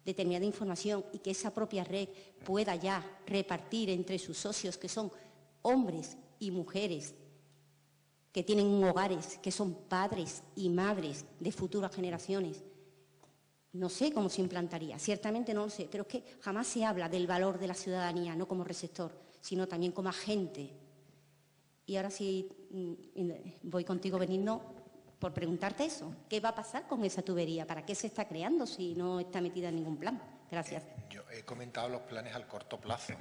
J: determinada información y que esa propia red pueda ya repartir entre sus socios, que son hombres y mujeres, que tienen hogares, que son padres y madres de futuras generaciones. No sé cómo se implantaría, ciertamente no lo sé, pero es que jamás se habla del valor de la ciudadanía, no como receptor, sino también como agente. Y ahora sí voy contigo, Benigno, por preguntarte eso. ¿Qué va a pasar con esa tubería? ¿Para qué se está creando si no está metida en ningún plan? Gracias.
E: Yo he comentado los planes al corto plazo,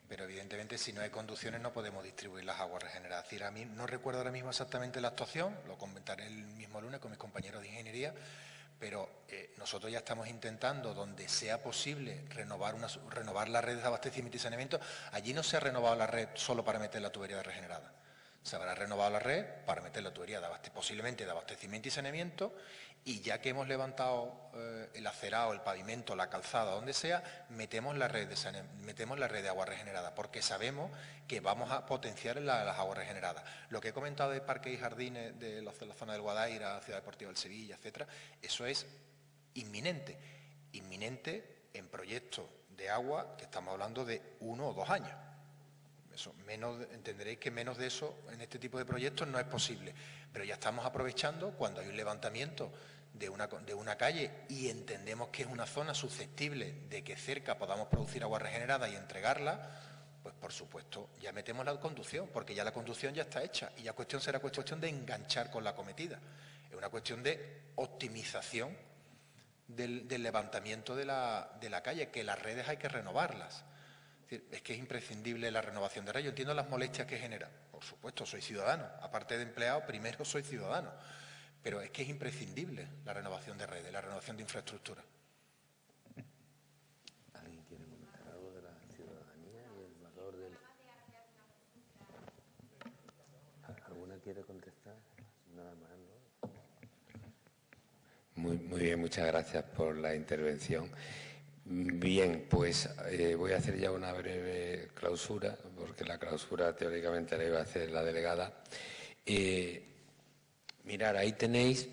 E: pero evidentemente si no hay conducciones no podemos distribuir las aguas regeneradas. Es decir, a mí no recuerdo ahora mismo exactamente la actuación, lo comentaré el mismo lunes con mis compañeros de ingeniería, pero nosotros ya estamos intentando, donde sea posible, renovar la red de abastecimiento y saneamiento. Allí no se ha renovado la red solo para meter la tubería de regenerada. Se habrá renovado la red para meter la tubería posiblemente de abastecimiento y saneamiento, y ya que hemos levantado el acerado, el pavimento, la calzada, donde sea, metemos la red de agua regenerada, porque sabemos que vamos a potenciar las aguas regeneradas. Lo que he comentado de parques y jardines de la zona del Guadaira, Ciudad Deportiva del Sevilla, etcétera, eso es inminente en proyectos de agua que estamos hablando de 1 o 2 años. Eso, entenderéis que menos de eso en este tipo de proyectos no es posible, pero ya estamos aprovechando cuando hay un levantamiento de una calle y entendemos que es una zona susceptible de que cerca podamos producir agua regenerada y entregarla, pues por supuesto ya metemos la conducción, porque ya la conducción ya está hecha y ya será cuestión de enganchar con la acometida. Es una cuestión de optimización del levantamiento de la calle, que las redes hay que renovarlas. Es que es imprescindible la renovación de redes. Yo entiendo las molestias que genera. Por supuesto, soy ciudadano. Aparte de empleado, primero soy ciudadano. Pero es que es imprescindible la renovación de redes, la renovación de infraestructura.
A: ¿Alguien quiere comentar algo de la ciudadanía y el valor del...? ¿Alguna quiere contestar? Nada más, ¿no? Muy bien, muchas gracias por la intervención. Bien, pues voy a hacer ya una breve clausura, porque la clausura teóricamente la iba a hacer la delegada. Mirad, ahí tenéis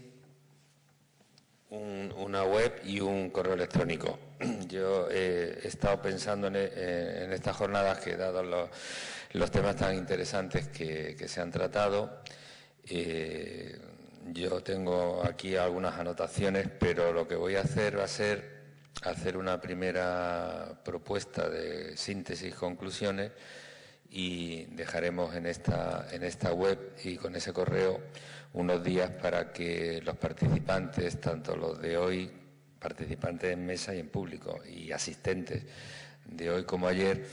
A: una web y un correo electrónico. Yo he estado pensando en estas jornadas que, dados los temas tan interesantes que se han tratado, yo tengo aquí algunas anotaciones, pero lo que voy a hacer va a ser hacer una primera propuesta de síntesis, conclusiones, y dejaremos en esta web y con ese correo unos días para que los participantes, tanto los de hoy, participantes en mesa y en público, y asistentes de hoy como ayer,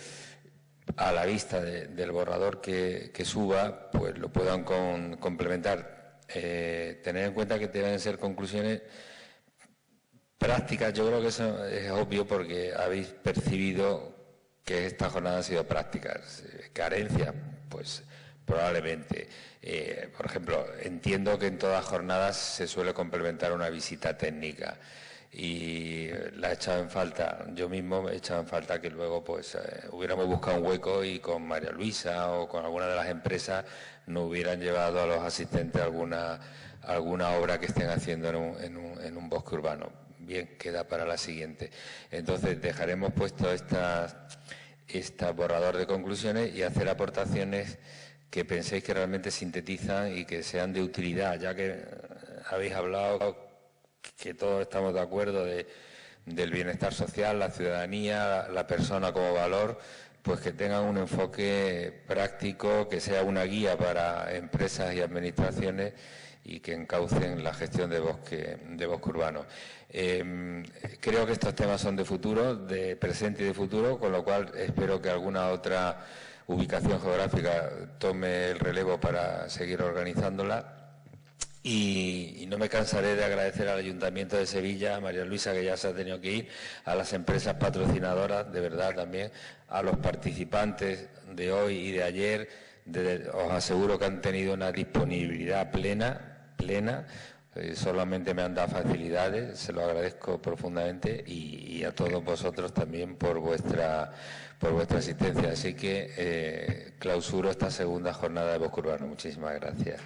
A: a la vista del borrador que suba, pues lo puedan complementar. Tener en cuenta que deben ser conclusiones prácticas. Yo creo que eso es obvio porque habéis percibido que esta jornada ha sido prácticas. Carencias, pues probablemente. Por ejemplo, entiendo que en todas jornadas se suele complementar una visita técnica y la he echado en falta. Yo mismo he echado en falta que luego pues hubiéramos buscado un hueco y con María Luisa o con alguna de las empresas nos hubieran llevado a los asistentes alguna obra que estén haciendo en un bosque urbano. Bien, queda para la siguiente. Entonces, dejaremos puesto esta borrador de conclusiones y hacer aportaciones que penséis que realmente sintetizan y que sean de utilidad, ya que habéis hablado que todos estamos de acuerdo del bienestar social, la ciudadanía, la persona como valor, pues que tengan un enfoque práctico, que sea una guía para empresas y administraciones y que encaucen la gestión de bosque urbano. Creo que estos temas son de futuro, de presente y de futuro, con lo cual espero que alguna otra ubicación geográfica tome el relevo para seguir organizándola. Y no me cansaré de agradecer al Ayuntamiento de Sevilla, a María Luisa, que ya se ha tenido que ir, a las empresas patrocinadoras, de verdad también, a los participantes de hoy y de ayer. Os aseguro que han tenido una disponibilidad plena, solamente me han dado facilidades, se lo agradezco profundamente, y a todos vosotros también por vuestra asistencia. Así que clausuro esta segunda jornada de Bosque Urbano. Muchísimas gracias.